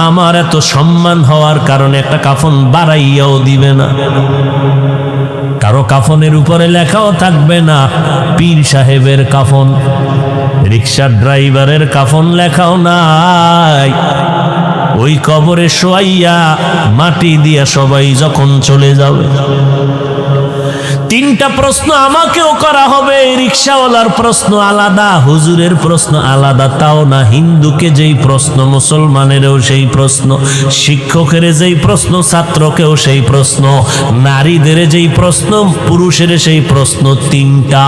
আমার এত সম্মান হওয়ার কারণে একটা কাফন বাড়াইয়াও দিবে না। কারো কাফনের উপরে লেখাও থাকবে না পীর সাহেবের কাফন, রিক্সা ড্রাইভারের কাফন লেখাও নাই। ওই কবরে শোয়াইয়া মাটি দিয়া সবাই যখন চলে যাবে, 3টা প্রশ্ন আমাকেও করা হবে। রিক্সাওয়ালার প্রশ্ন আলাদা, হুজুরের প্রশ্ন আলাদা। তাও না, হিন্দুকে যেই প্রশ্ন মুসলমানেরও সেই প্রশ্ন, শিক্ষকের যেই প্রশ্ন ছাত্রকেও সেই প্রশ্ন, নারীদের যেই প্রশ্ন পুরুষের সেই প্রশ্ন। 3টা।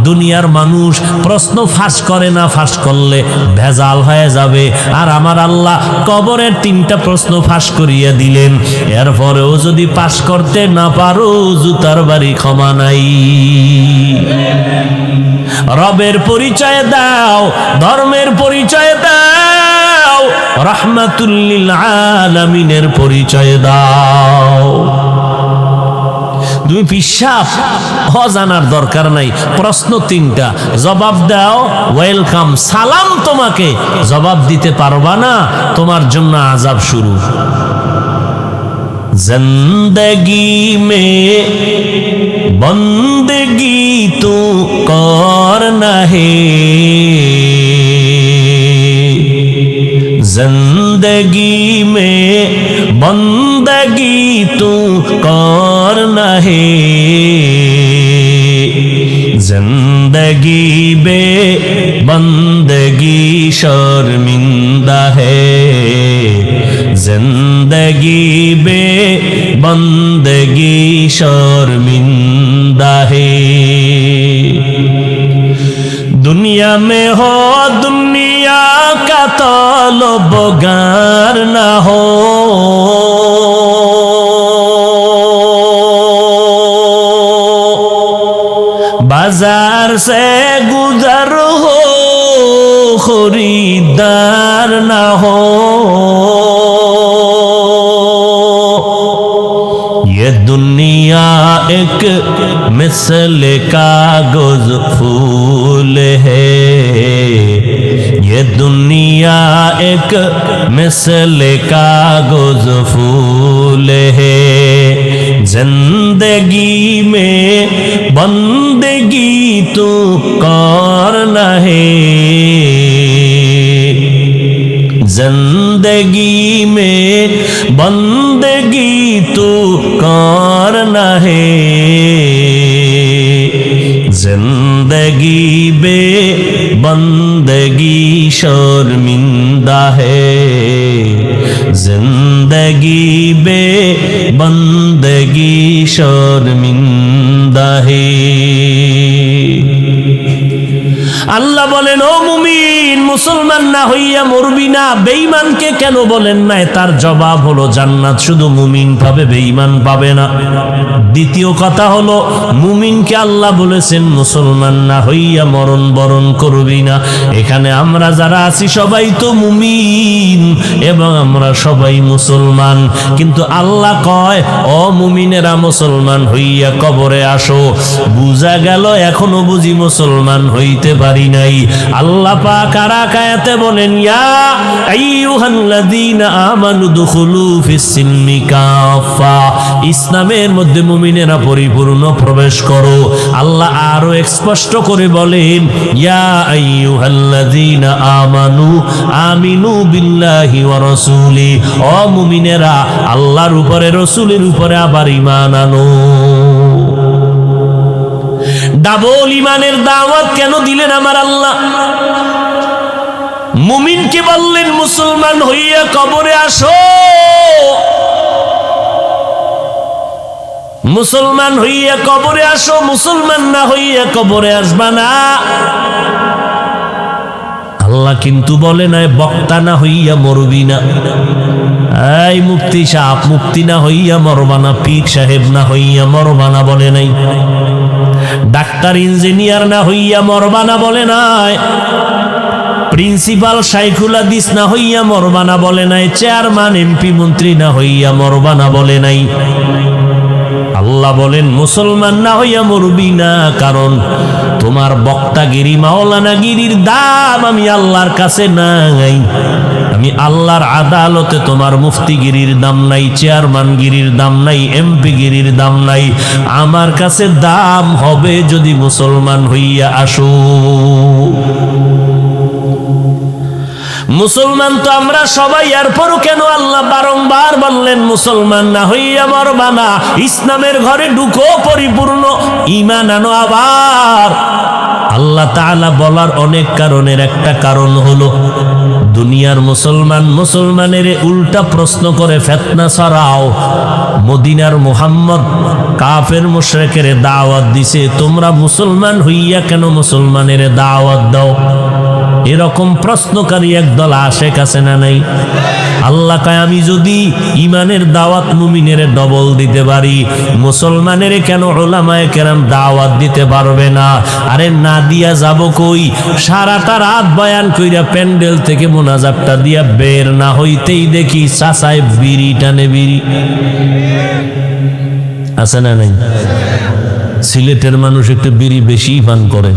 দুনিয়ার মানুষ প্রশ্ন ফাঁস করে না, ফাঁস করলে ভেজাল হয়ে যাবে। আর আমার আল্লাহ কবরের 3টা প্রশ্ন ফাঁস করিয়া দিলেন। এরপরেও যদি পাস করতে না পারো, জুতার বাড়ি ক্ষমা নাই। রবের পরিচয় দাও, ধর্মের পরিচয় দাও, রাহমাতুল লিল আলামিনের পরিচয় দাও। তুমি পিশাব জানার দরকার নাই, প্রশ্ন 3টা, জবাব দাও, ওয়েলকাম, সালাম। তোমাকে জবাব দিতে পারবা না, তোমার জন্য আযাব শুরু। जिंदगी में बंदगी तू करना है, जिंदगी में बंदगी तू करना है, जिंदगी बे बंदगी शर्मिंदा है, जिंदगी बे बंदगी शर्मिंदा है। दुनिया में हो दुनिया का तलबगार ना हो, बाजार से गुजर हो खरीदार ना हो, ये दुनिया एक मिसल कागज फूल है, ये दुनिया एक मिसल कागज फूल है, जिंदगी में बंदगी तू करना है, जिंदगी में बंदगी तू करना है, जिंदगी बे बंदगी शर्मिंदा है, जिंदगी बे बंदगी शर्मिंदा है। আল্লাহ বলেন, ও মুমিন, মুসলমান না হইয়া মরবি না। বেঈমানকে কেন বলেন না? তার জবাব হলো জান্নাত শুধু মুমিন পাবে, বেঈমান পাবে না। দ্বিতীয় কথা হলো, মুমিনকে আল্লাহ বলেছেন মুসলমান না হইয়া মরণ বরণ করবি না। এখানে আমরা যারা আছি সবাই তো মুমিন এবং আমরা সবাই মুসলমান, কিন্তু আল্লাহ কয়, ও মুমিনেরা মুসলমান হইয়া কবরে আসো। বুঝা গেল এখনো বুঝি মুসলমান হইতে পারি নাই। আল্লাহ পাক আর আয়াতে বলেন, ইয়া আইয়ুহাল্লাযীনা আমানু দুখুলু ফিস-সিলমি কাফা, ইসলামের মধ্যে মুমিনেরা পরিপূর্ণ প্রবেশ করো। আল্লাহ আরো স্পষ্ট করে বলেন, ইয়া আইয়ুহাল্লাযীনা আমানু আমিনু বিল্লাহি ওয়া রাসূলি, ও মুমিনেরা আল্লাহর উপরে রাসূলের উপরে আবার ঈমান আনো। ডাবল ইমানের দাওয়াত কেন দিলেন আমার আল্লাহ? মুমিনকে বললেন মুসলমান হইয়া কবরে আসো, মুসলমান হইয়া কবরে আসো, মুসলমান না হইয়া কবরে আসবা না। আল্লাহ কিন্তু বলে নাই বক্তা না হইয়া মরবি না। এই মুফতি সাহেব, মুফতি না হইয়া মরবা না, পীর সাহেব না হইয়া মরবা না বলে নাই। ডাক্তার ইঞ্জিনিয়ার না হইয়া মরবা না বলে নাই। প্রিন্সিপাল শাইখুল হাদিস না হইয়া মরবা না বলে নাই। চেয়ারম্যান এমপি মন্ত্রী না হইয়া মরবা না বলে নাই। আল্লাহ বলেন মুসলমান না হইয়া মরবি না, কারণ তোমার বক্তাগিরি মাওলানাগিরির দাম আমি আল্লাহর কাছে নাই। আমি আল্লাহর আদালতে তোমার মুফতিগিরির দাম নাই, চেয়ারম্যানগিরির দাম নাই, এমপিগিরির দাম নাই। আমার কাছে দাম হবে যদি মুসলমান হইয়া আসো। মুসলমান তো আমরা সবাই, এরপরও কেন আল্লাহ বারংবার বললেন মুসলমান না হইয়া মরবা না, ইসলামের ঘরে ঢুকো, পরিপূর্ণ ঈমান আনো। আবার আল্লাহ তাআলা বলার অনেক কারণের একটা কারণ হলো, দুনিয়ার মুসলমান মুসলমানের উল্টা প্রশ্ন করে ফিতনা ছড়াও। মদিনার মুহাম্মদ কাফের মুশরিকের দাওয়াত দিছে, তোমরা মুসলমান হইয়া কেন মুসলমানের দাওয়াত দাও? এরকম প্রশ্নকারী একদল আশেক আছে না নাই? আল্লাহ কয়, আমি যদি ইমানের দাওয়াত মুমিনের ডবল দিতে পারি, মুসলমানের কেন উলামায়ে কেরাম দাওয়াত দিতে পারবে না? আরে না দিয়া যাব কই? সারাটা রাত বয়ান কইরা প্যান্ডেল থেকে মোনাজাতটা দিয়া বের না হইতেই দেখি চাচায় বিড়ি টানে। বিড়ি আছে না নাই? সিলেটের মানুষ একটু বিড়ি বেশি পান করে।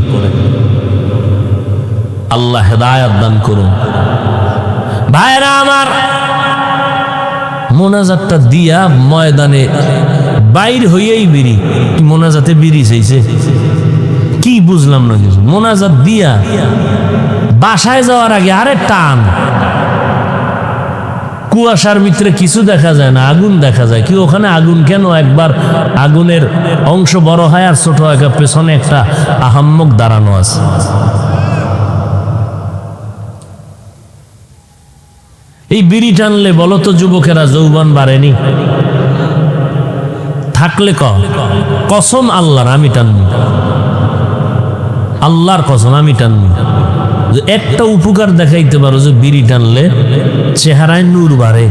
আল্লাহ হেদায়েত দান করুন। ভাইরা আমার, মোনাজাতটা দিয়া ময়দানে বাইর হইয়াই বিড়ি। মোনাজাতে বিড়ি চাইছে কি বুঝলাম না কিছু। মোনাজাত দিয়া বাসায় যাওয়ার আগে আরে টান, কুয়াশার ভিতরে কিছু দেখা যায় না, আগুন দেখা যায়। কি ওখানে আগুন কেন? একবার আগুনের অংশ বড় হয় আর ছোট হয়, পেছনে একটা আহাম্মক দাঁড়ানো আছে। এই বিড়ি টানলে বলো তো যুবকেরা যৌবন বাড়েনি? থাকলে কসম আল্লাহর আমি টানবো। আল্লাহর কসম আমি টানবি। একটা উপকার দেখাইতে পারো যে বিড়ি টানলে চেহারায় নূর বাড়ে,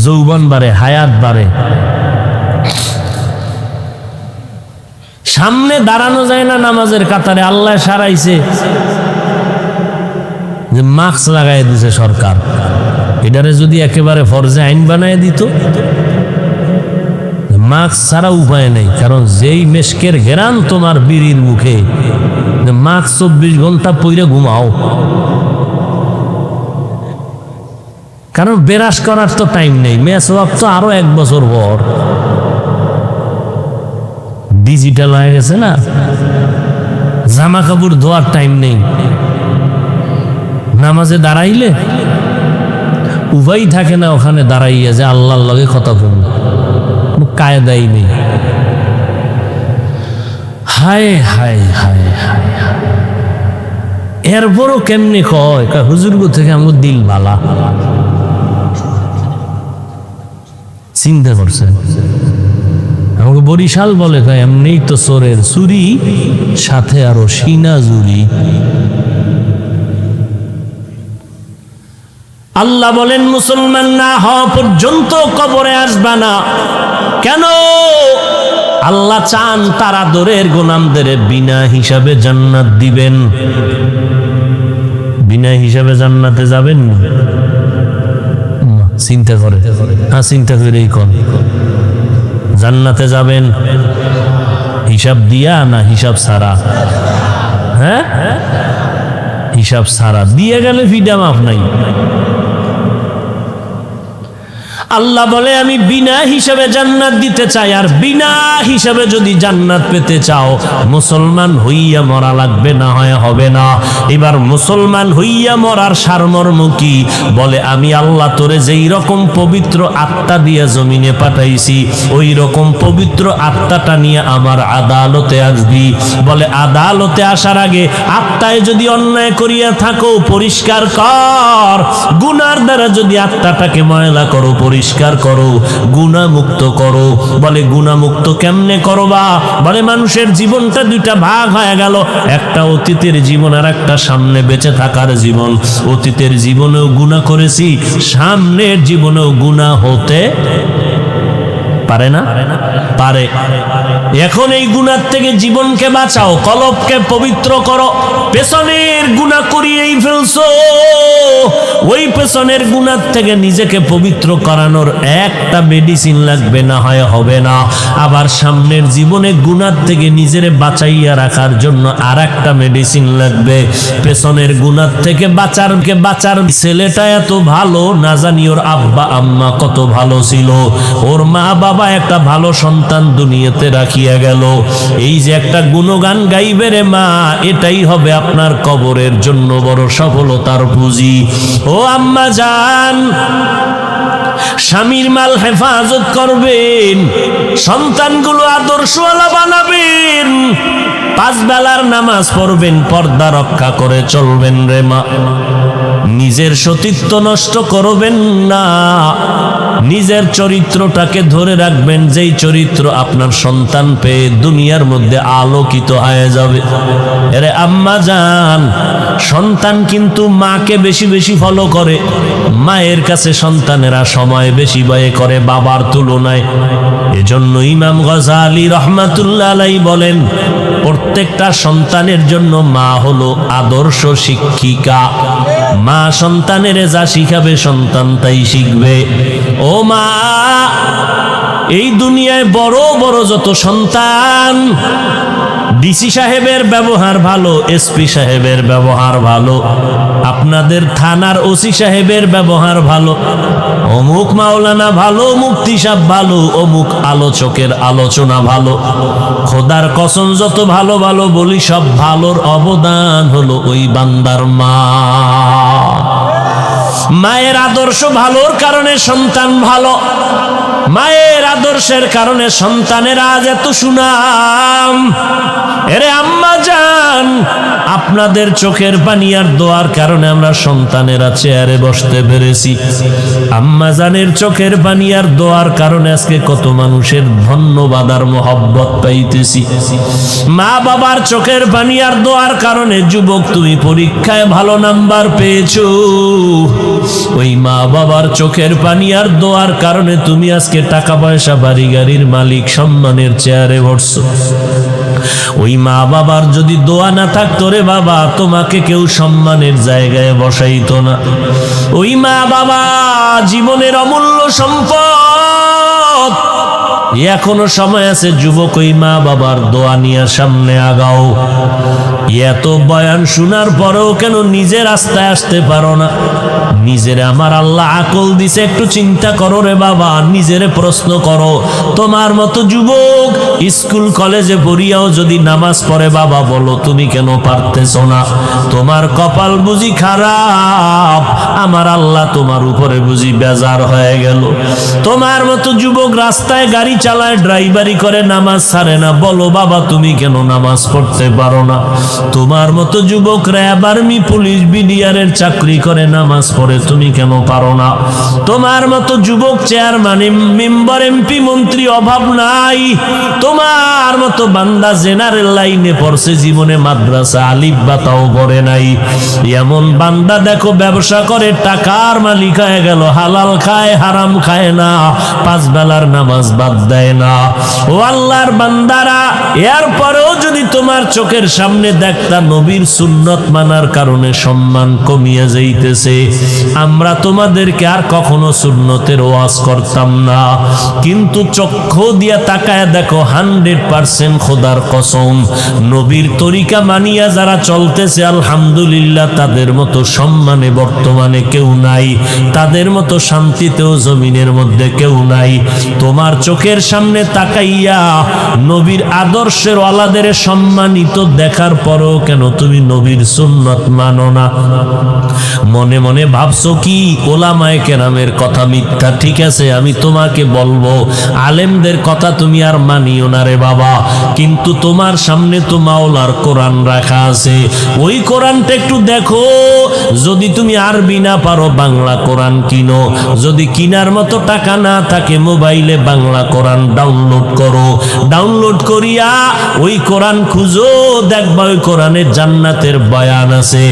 যৌবন বাড়ে, হায়াত বাড়ে। সামনে দাঁড়ানো যায় না নামাজের কাতারে, আল্লাহ সারাইছে যে মাস্ক লাগাই দিছে সরকার, এটারে যদি একেবারে ফরজে আইন বানায় দিত, মাস্ক ছাড়া উপায় নেই। কারণ যেই মেশকের ঘেরান তোমার বিড়ির মুখে, মাস্ক 24 ঘন্টা পইরে ঘুমাও, কারণ বেরাস করার তো টাইম নেই। মেসওয়াক তো আরো 1 বছর পর, ডিজিটাল হয়ে গেছে না, জামা কাপড় ধোয়ার টাইম নেই। নামাজে দাঁড়াইলে উভয় থাকে না, ওখানে দাঁড়াইয়া যে আল্লাহর লগে কথা বলল, কোনো কায়দাই নেই। হায় হায় হায় হায়, এরপরও কেমনি কয় হুজুর থেকে আমার দিল বালা। চিন্তা করছেন, আমাকে বরিশাল বলে কয় এমনি তো চোরের চুরি, সাথে আরো সিনা জুরি। আল্লাহ বলেন মুসলমান না হওয়া পর্যন্ত কবরে আসবা না। কেন? আল্লাহ চান তার আদরের গোলামদের বিনা হিসাবে জান্নাত দিবেন। বিনা হিসাবে জান্নাতে যাবেন না? চিন্তা করে, হ্যাঁ চিন্তা করেই কোন জান্নাতে যাবেন হিসাব দিয়া না হিসাব ছাড়া? হ্যাঁ, হিসাব ছাড়া। দিয়ে গেলে ফিডা মাফ নাই। আল্লাহ বলে আমি বিনা হিসাবে জান্নাত দিতে চাই, আর বিনা হিসাবে যদি জান্নাত পেতে চাও মুসলমান হইয়া মরা লাগবে, না হয় হবে না। এবার মুসলমান হইয়া মরার সারমর্ম কি? বলে আমি আল্লাহ তোরে যেই রকম পবিত্র আত্মা দিয়ে জমিনে পাঠাইছি, ওই রকম পবিত্র আত্মাটা নিয়ে আমার আদালতে আসবি। বলে আদালতে আসার আগে আত্মায় যদি অন্যায় করিয়া থাকো পরিষ্কার কর, গুনার দ্বারা যদি আত্মাটাকে ময়লা করো পরিষ্কার করো, গুনাহমুক্ত করো। বলে গুনাহমুক্ত কেমনে করবা? বলে মানুষের জীবনটা 2টা ভাগ হয়ে গেল, একটা অতীতের জীবন আর একটা সামনে বেঁচে থাকার জীবন। অতীতের জীবনেও গুনাহ করেছি, সামনের জীবনেও গুনাহ হতে পারে না? পারে। এখন এই গুনাহ থেকে জীবনকে বাঁচাও, কলবকে পবিত্র করো। পেছনের গুনাহ করিয়েই ফেলছো, ওই পেছনের গুনাহ থেকে নিজেকে পবিত্র করানোর একটা মেডিসিন লাগবে, না হয় হবে না। আবার সামনের জীবনে গুনাহ থেকে নিজেরে বাঁচাইয়া রাখার জন্য আর একটা মেডিসিন লাগবে। পেছনের গুনাহ থেকে বাঁচার ছেলেটা এত ভালো, না জানি ওর আব্বা আম্মা কত ভালো ছিল, ওর মা বাবা একটা ভালো সন্তান দুনিয়াতে রাখিয়া গেল। এই যে একটা গুণগান গাইবে রে মা, এটাই হবে আপনার কবরের জন্য বড় সফলতার পুঁজি। ও আম্মা জান, স্বামীর মাল হেফাজত করবেন, সন্তানগুলো আদর্শওয়ালা বানাবেন, 5 বেলার নামাজ পড়বেন, পর্দা রক্ষা করে চলবেন রে মা। নিজের সতীত্ব নষ্ট করবেন না, নিজের চরিত্রটাকে ধরে রাখবেন, যেই চরিত্র আপনার সন্তান পেয়ে দুনিয়ার মধ্যে আলোকিত হয়ে যাবে। আরে আম্মা জান, সন্তান কিন্তু মাকে বেশি বেশি ফলো করে, মায়ের কাছে সন্তানেরা সময় বেশি ব্যয় করে বাবার তুলনায়। এজন্য ইমাম গজালি রহমাতুল্লাহ আলাইহি বলেন, প্রত্যেকটা সন্তানের জন্য মা হলো আদর্শ শিক্ষিকা। মা সন্তানের যা শিখাবে সন্তান তাই শিখবে। ও মা, এই দুনিয়ায় বড় বড় যত সন্তান, ডিসি সাহেবের ব্যবহার ভালো, এসপি সাহেবের ব্যবহার ভালো, আপনাদের থানার ওসি সাহেবের ব্যবহার ভালো, অমুক মাওলানা ভালো, মুফতি সাহেব ভালো, অমুক আলোচকের আলোচনা ভালো। খোদার কসম যত ভালো ভালো বলি, সব ভালোর অবদান হলো ওই বান্দার মা। মায়ের আদর্শ ভালোর কারণে সন্তান ভালো, মায়ের আদর্শের কারণে সন্তানের আজ এত সুনাম। এরে আম্মা জান, আপনাদের চোখের পানি আর দোয়ার কারণে আমরা সন্তানেরা চেয়ারে বসতে পেরেছি। আম্মা জানের চোখের পানি আর দোয়ার কারণে আজকে কত মানুষের ধন্যবাদ আর মোহব্বত পাইতেছি। মা বাবার চোখের পানি আর দোয়ার কারণে যুবক তুমি পরীক্ষায় ভালো নাম্বার পেয়েছো। ওই মা বাবার চোখের পানি আর দোয়ার কারণে তুমি আজকে টাকা পয়সা বাড়ি গাড়ির মালিক, সম্মানের চেয়ারে বসছো। ওই মা বাবার যদি দোয়া না থাকতো রে বাবা, তোমাকে কেউ সম্মানের জায়গায় বসাইতো না। ওই মা বাবা জীবনের অমূল্য সম্পদ। এখনো সময় আছে যুবক, ওই মা বাবার দোয়া নিয়ে সামনে আগাও। এত বয়ান শোনার পরেও কেন নিজের রাস্তায় আসতে পারো না? নিজের আমার আল্লাহ আকল দিছে, একটু চিন্তা করো রে বাবা, নিজেরে প্রশ্ন করো। তোমার মতো যুবক স্কুল কলেজে পড়িয়াও যদি নামাজ পড়ে বাবা, বলো তুমি কেন পারতেছো না? তোমার কপাল বুঝি খারাপ, আমার আল্লাহ তোমার উপরে বুঝি বেজার হয়ে গেল। তোমার মতো যুবক রাস্তায় গাড়ি চালায়, ড্রাইভারি করে, নামাজ ছাড়ে না, বলো বাবা তুমি কেন নামাজ পড়তে পারো না? তোমার মতো যুবক র্যাব, আর্মি, পুলিশ, বিডিআরের চাকরি করে, নামাজ পড়ে, তুমি কেন পারো না? তোমার মতো যুবক চেয়ারম্যান, মেম্বার, এমপি, মন্ত্রী, অভাব নাই। তোমার মতো বান্দা জেনারেল লাইনে পড়ছে, জীবনে মাদ্রাসা আলিফ বা তাও পড়ে নাই। এমন বান্দা দেখো ব্যবসা করে, টাকার মালিক হয়ে গেল, হালাল খায় হারাম খায় না, 5 বেলার নামাজ বাদ দেয় না। ও আল্লাহর বান্দারা, এরপরেও যদি তোমার চোখের সামনে দেখতা নবীর সুন্নত মানার কারণে সম্মান কমিয়ে যাইতেছে, আমরা তোমাদেরকে আর কখনো সুন্নতের ওয়াজ করতাম না। কিন্তু চক্ষু দিয়া তাকায় দেখো, 100% খোদার কসম, নবীর তরিকা মানিয়া যারা চলতেছে আলহামদুলিল্লাহ, তাদের মতো সম্মানে বর্তমানে কেউ নাই, তাদের মতো শান্তিতেও জমিনের মধ্যে কেউ নাই। তোমার চোখের সামনে তাকাইয়া নবীর আদর্শের ওয়ালাদের সম্মানিত দেখার পরও কেন তুমি নবীর সুন্নত মানো না? মনে মনে ভাবছো কি ওলামায়ে কেরামের কথা মিথ্যা? ঠিক আছে, আমি তোমাকে বলবো আলেমদের কথা তুমি আর মানিও না রে বাবা, কিন্তু তোমার সামনে তো মাওলার কোরআন রাখা আছে। ওই কোরআনটা একটু দেখো। যদি তুমি আরবি না পারো, বাংলা কোরআন কিনো। যদি কিনার মতো টাকা না থাকে, মোবাইলে বাংলা কোরআন ডাউনলোড করো। ডাউনলোড করিয়া ওই কোরআন খুঁজো, দেখবা ওই কোরআনে জান্নাতের বয়ান আছে,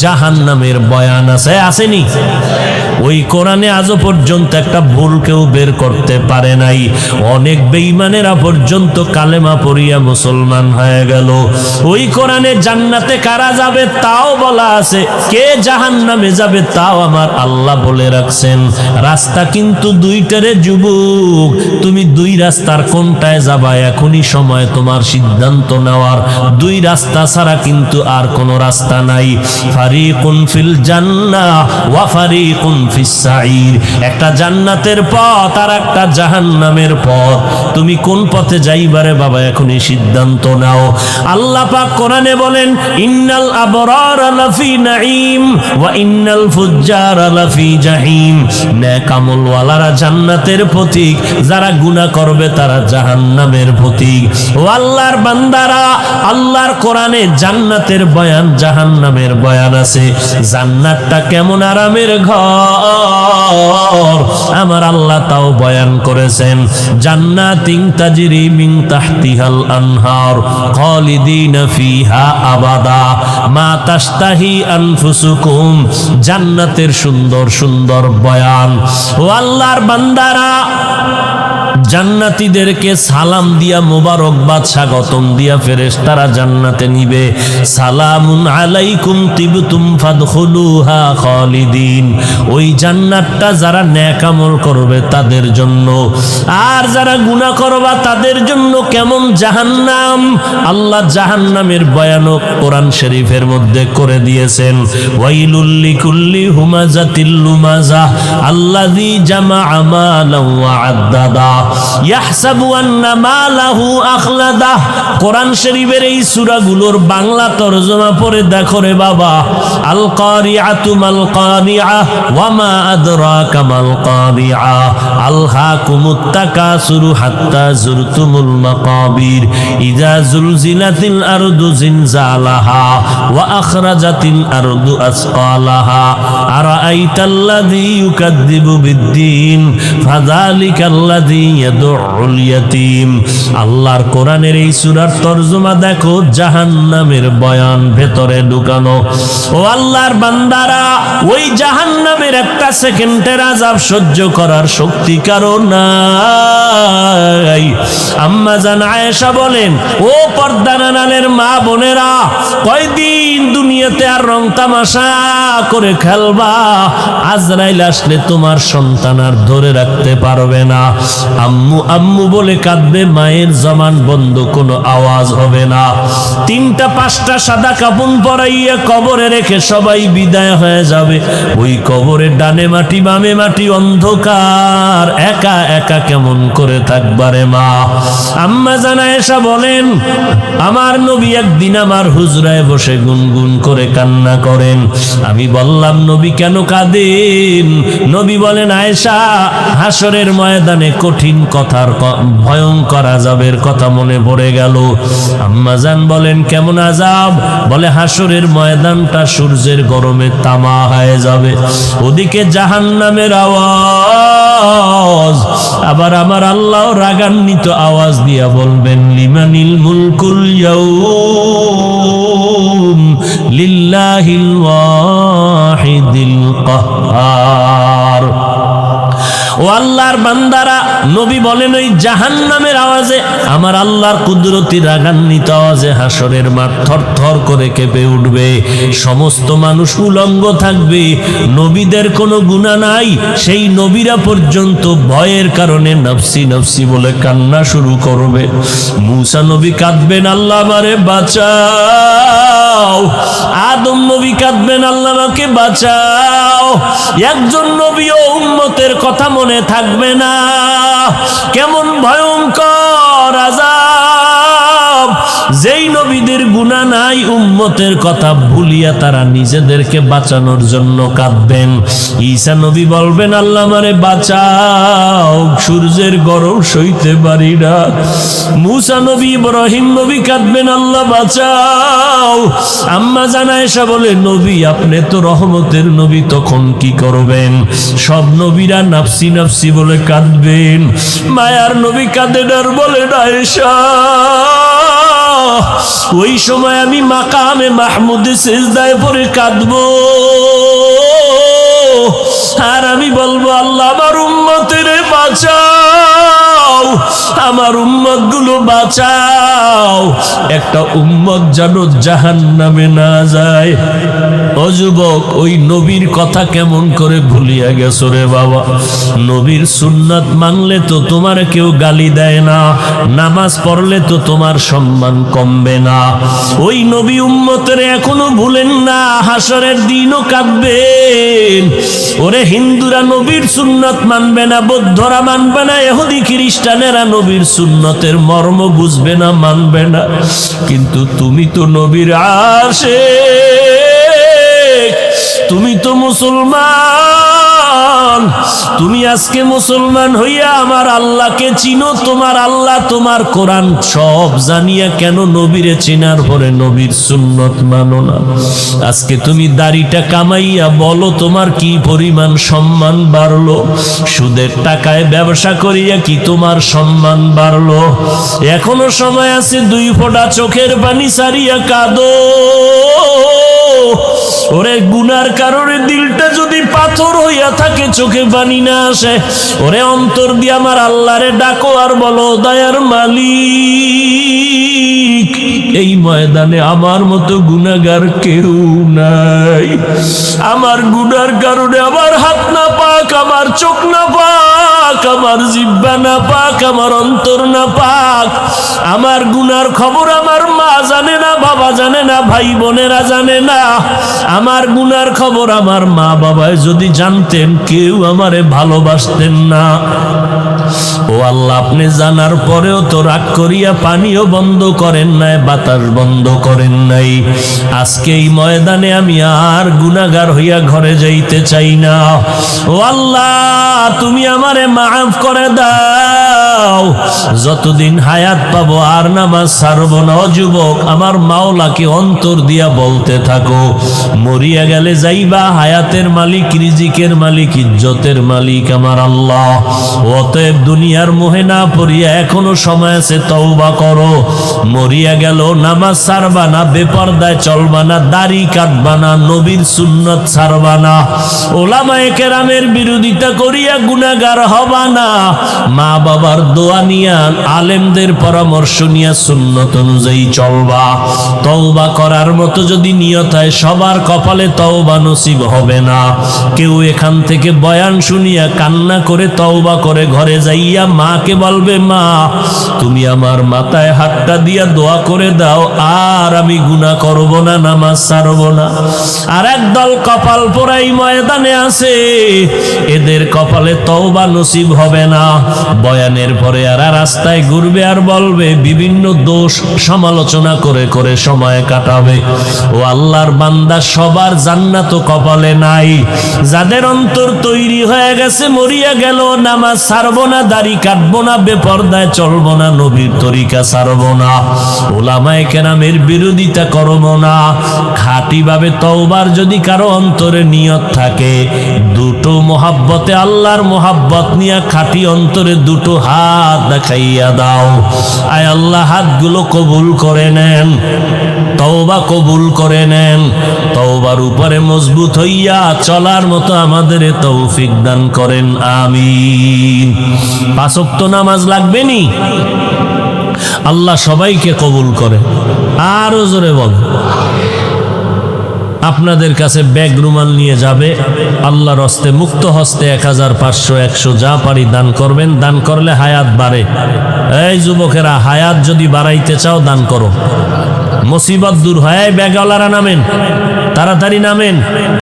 জাহান্নামের বয়ান আছে। আসেনি? ওই কোরআনে আজও পর্যন্ত একটা ভুল কেউ বের করতে পারে নাই। অনেক বেঈমানেরা পর্যন্ত কালেমা পড়িয়া মুসলমান হয়ে গেল। ওই কোরআনে জান্নাতে কারা যাবে তাও বলা আছে, কে জাহান্নামে যাবে তাও আমার আল্লাহ বলে রাখছেন। রাস্তা কিন্তু দুইটারে যুবক, তুমি দুই রাস্তার কোনটায় যাবা এখনই সময় তোমার সিদ্ধান্ত নেওয়ার। দুই রাস্তা ছাড়া কিন্তু আর কোনো রাস্তা নাই। ফারিকুন ফিল জান্নাহ ওয়া ফারিকুন ফিস সাঈর। একটা জান্নাতের পথ আর একটা জাহান্নামের পথ। তুমি কোন পথে যাইবারে বাবা এখনই সিদ্ধান্ত নাও। আল্লাহ পাক কোরআনে বলেন, ইন্নাল আবরারা লাফি নাঈম ওয়া ইন্নাল ফুজ্জারা লাফি জাহিম। নেক আমলওয়ালারা জান্নাতের পথিক, যারা গুনাহ করবে তারা জাহান্নামের পথিক। ও আল্লাহর বান্দারা, আল্লাহর কোরআনে জান্নাতের বয়ান, জাহান্নামের বয়ান আছে। জান্নাতটা কেমন আরামের ঘর আমার আল্লাহ তাও বয়ান করেছেন। জান্নাতিন তাজরি মিন তাহতিহাল আনহার খালিদিনা ফিহা আবাদা মা তাশতাহি আনফুসুকুম। জান্নাতের সুন্দর সুন্দর বয়ান। ও আল্লাহর বান্দারা, জান্নাতীদেরকে সালাম দিয়া মোবারকবাদ স্বাগতম দিয়া ফেরেশতারা জান্নাতে নিবে। সালামুন আলাইকুম তিবতুম ফাদখুলুহা খালিদিন। ওই জান্নাতটা যারা নেক আমল করবে তাদের জন্য, আর যারা গুনাহ করবা তাদের জন্য কেমন জাহান্নাম। আল্লাহ জাহান্নামের বয়ান কোরআন শরীফের মধ্যে করে দিয়েছেন। ওয়াইলুল লিকুল্লি হুমাজাতিল লুমাজা আল্লাযী জামাআ মালান ওয়া আদ্দাদা। ইয়াহসাবু আন্না মালাহু আখলাদা। কোরআন শরীফের এই সূরাগুলোর বাংলা তরজমা পড়ে দেখো রে বাবা। আল কারিআতু মাল কারিআ ওয়া মা আদরাকা মাল কারিআ আলহাকুমুত তাকাসুরু হাত্তা যুরতুমুল মাকাবির ইযা যুলজিলাতিল আরদু জিলজালাহা ওয়া আখরাজাতিল আরদু আসকালাহা আরাআইতাল্লাযী ইউকাযযিবু বিদ্দীন ফাযালিকাল্লাযী ইয়াদউল ইয়াতীম। আল্লাহর কোরআনের এই সূরার তরজমা দেখো, জাহান্নামের বয়ান ভেতরে ঢুকানো। ও আল্লাহর বান্দারা, ওই জাহান্নামের একটা সেকেন্ডের আযাব সহ্য করার শক্তি কারো নাই। আম্মা জান আয়েশা বলেন, ও পর্দার আড়ালের মা বোনেরা, কয়দিন দুনিয়াতে আর রং তামাশা করে খেলবা? আজরাইল আসলে তোমার সন্তান আর ধরে রাখতে পারবে না। আম্মু আম্মু বলে কাঁদবে, মায়ের জবান বন্ধ, কোনো আওয়াজ হবে না। 3টা 5টা সাদা কাপড় পরাইয়া কবরে রেখে সবাই বিদায় হয়ে যাবে। ওই কবরের ডানে মাটি বামে মাটি, অন্ধকার, একা একা কেমন করে থাকবারে মা। আম্মা জান আয়েশা বলেন, আমার নবী একদিন আমার হুজরায় বসে গুনগুন করে কান্না করেন। আমি বললাম, নবী কেন কাঁদেন? নবী বলেন, আয়েশা, হাসরের ময়দানে কঠিন কথার ভয়ঙ্কর আযাবের কথা মনে পড়ে গেল। আম্মা জান বলেন, কেমন আযাব? বলে, হাসরের ময়দানটা সূর্যের গরমে তামা হয়ে যাবে, ওদিকে জাহান্নামের আওয়াজ। আবার আমার আল্লাহ রাগান্বিত আওয়াজ দিয়া বলবেন, লিমানিল মুলকুল ইয়াউম লিল্লাহিল ওয়াহিদিল কাহ্হার। ও আল্লাহর বান্দারা, নবী বলেন, ওই জাহান্নামের আওয়াজে, আমার আল্লাহর কুদরতি রাগান্বিত আওয়াজে হাসরের মাঠ থরথর করে কেঁপে উঠবে। সমস্ত মানুষ উলঙ্গ থাকবে, নবীদের কোনো গুনাহ নাই। সেই নবীরা পর্যন্ত ভয়ের কারণে নফসি নফসি বলে কান্না শুরু করবে। মূসা নবী কাঁদবেন, আল্লাহ আমারে বাঁচাও। আদম নবী কাঁদবেন, আল্লাহ আমাকে বাঁচাও। একজন নবীও উম্মতের কথা মনে থাকবে না। কেমন ভয়ঙ্কর আযাব! যেই নবীদের গুনাহ নাই, উম্মতের কথা ভুলিয়া তারা নিজেদেরকে বাঁচানোর জন্য কাঁদবেন। ঈসা নবী বলবেন, আল্লাহ আমারে বাঁচাও, সূর্যের গরম সইতে পারি না। মূসা নবী, ইব্রাহিম নবী কাঁদবেন, আল্লাহ বাঁচাও। আম্মা জান আয়েশা বলে, নবী আপনি তো রহমতের নবী, তখন কি করবেন? সব নবীরা নাফসি নাফসি বলে কাঁদবেন। মায়ার নবী কাঁদেন আর বলেন, আয়েশা, ওই সময় আমি মাকামে মাহমুদে সিজদায় পড়ে কাঁদবো, আর আমি বলবো, আল্লাহ আমার উম্মতের বাঁচাও, আমার উম্মত গুলো বাঁচাও, একটা উম্মত যেন জাহান্নামে না যায়। ও যুবক, ওই নবীর কথা কেমন করে ভুলিয়া গেছো রে বাবা? নবীর সুন্নাত মানলে তো তোমার কেউ গালি দেয় না, নামাজ পড়লে তো তোমার সম্মান কমবে না। ওই নবী উম্মতের এখনো ভুলেন না, হাসরের দিনও কাঁদবেন। ওরে হিন্দুরা নবীর সুন্নাত মানবে না, বৌদ্ধরা মানবে না, ইহুদি খ্রিস্টানেরা নবীর সুন্নতের মর্ম বুঝবে না, মানবে না, কিন্তু তুমি তো নবীর আশিক, তুমি তো মুসলমান। তুমি আজকে মুসলমান হইয়া আমার আল্লাহকে চিনো, তোমার আল্লাহ তোমার কোরআন সব জানিয়া কেন নবীরে চিনার পরে নবীর সুন্নত মানো না? আজকে তুমি দাড়িটা কামাইয়া বলো তোমার কি পরিমাণ সম্মান বাড়লো? সুদের টাকায় ব্যবসা করিয়া কি তোমার সম্মান বাড়লো? এখনো সময় আছে, 2 ফোঁটা চোখের পানি সারিয়া কাঁদো। ওরে গুনার কারণে দিলটা যদি পাথর হইয়া থাকে, চোখে পানি না আসে, ওরে অন্তর দিয়ে আমার আল্লাহরে ডাকো আর বলো, দয়ার মালিক, এই ময়দানে আমার মতো গুনাহগার কেউ নাই। আমার গুনার কারণে আমার হাত না পাক, আমার চোখ না পাক, আমার জিহ্বা না পাক, আমার অন্তর না পাক। আমার গুনার খবর আমার মা জানে না, বাবা জানে না, ভাই বোনেরা জানে না। আমার গুনার খবর আমার মা বাবায় যদি জানতেন, কেউ আমারে ভালোবাসতেন না। ও আল্লাহ, আপনি জানার পরেও তো রাগ করিয়া পানিও বন্ধ করেন নাই, বাতাস বন্ধ করেন নাই। আজকে এই ময়দানে আমি আর গুনাহগার হইয়া ঘরে যাইতে চাই না। ও আল্লাহ, তুমি আমারে মাফ করে দাও। যতদিন হায়াত পাবো আর নামাজ ছাড়বো না। ও যুবক, আমার মাওলাকে অন্তর দিয়া বলতে থাকো, মরিয়া গেলে যাইবা, হায়াতের মালিক, রিজিকের মালিক, ইজ্জতের মালিক আমার আল্লাহ। অতএব দুনিয়ার মোহে না পড়িয়া এখনো সময় আছে, তওবা করো। মরিয়া গেল নামাজ ছাড়বা না, বেপরদায় চলবা না, দাড়ি কাটবা না, নবীর সুন্নত ছাড়বা না, ওলামায়ে কেরামের বিরোধিতা করিয়া গুনাহগার হবা না, মা বাবার দোয়া নিয়া, আলেমদের পরামর্শ নিয়া সুন্নত অনুযায়ী চলবা। তওবা করার মতো যদি নিয়ত হয়, সবার কপালে তওবা নসিব হবে না। কেউ এখান থেকে বয়ান শুনিয়া কান্না করে তওবা করে ঘরে যাইয়া মাকে বলবে, মা তুমি আমার মাথায় হাতটা দিয়া দোয়া করে দাও, আর আমি গুনাহ করব না, নামাজ ছাড়ব না। আর একদল কপাল পোড়াই ময়দানে আছে, এদের কপালে তওবা নসিব হবে না। বয়ানের পরে আর রাস্তায় ঘুরবে আর বলবে, বিভিন্ন দোষ সমালোচনা করে করে সময় কাটাবে। ও আল্লাহর বান্দা, সবার জান্নাত কপালে নাই। যাদের অন্তর তৈরি হয়ে গেছে, মরিয়া গেল নামাজ ছাড়বো না, দাড়ি কাটবো না, বেপরদায় চলবো না, নবীর তরিকা ছাড়বো না, ওলামায়ে কেরামের বিরোধিতা করবো না। খাঁটি ভাবে তওবার যদি কারো অন্তরে নিয়ত থাকে, দুটো মোহাব্বতে, আল্লাহর মোহাব্বত নিয়ে খাঁটি অন্তরে দুটো হাত দেখাইয়া দাও। আয় আল্লাহ, হাতগুলো কবুল করে নেন, তওবা কবুল করে নেন। তওবার উপরে মজবুত হইয়া চলার মতো আমাদের তৌফিক দান করেন, আমিন। 5 ওয়াক্ত নামাজ লাগবে নি? আল্লাহ সবাইকে কবুল করে। আরো জোরে বল। আপনাদের কাছে ব্যাগ রুমাল নিয়ে যাবে, আল্লাহর হস্তে মুক্ত হস্তে 1000, 500, 100 যা পারি দান করবেন। দান করলে হায়াত বাড়ে। এই যুবকেরা, হায়াত যদি বাড়াইতে চাও দান করো, মুসিবত দূর হয়। ব্যাগওয়ালারা নামেন, তাড়াতাড়ি নামেন।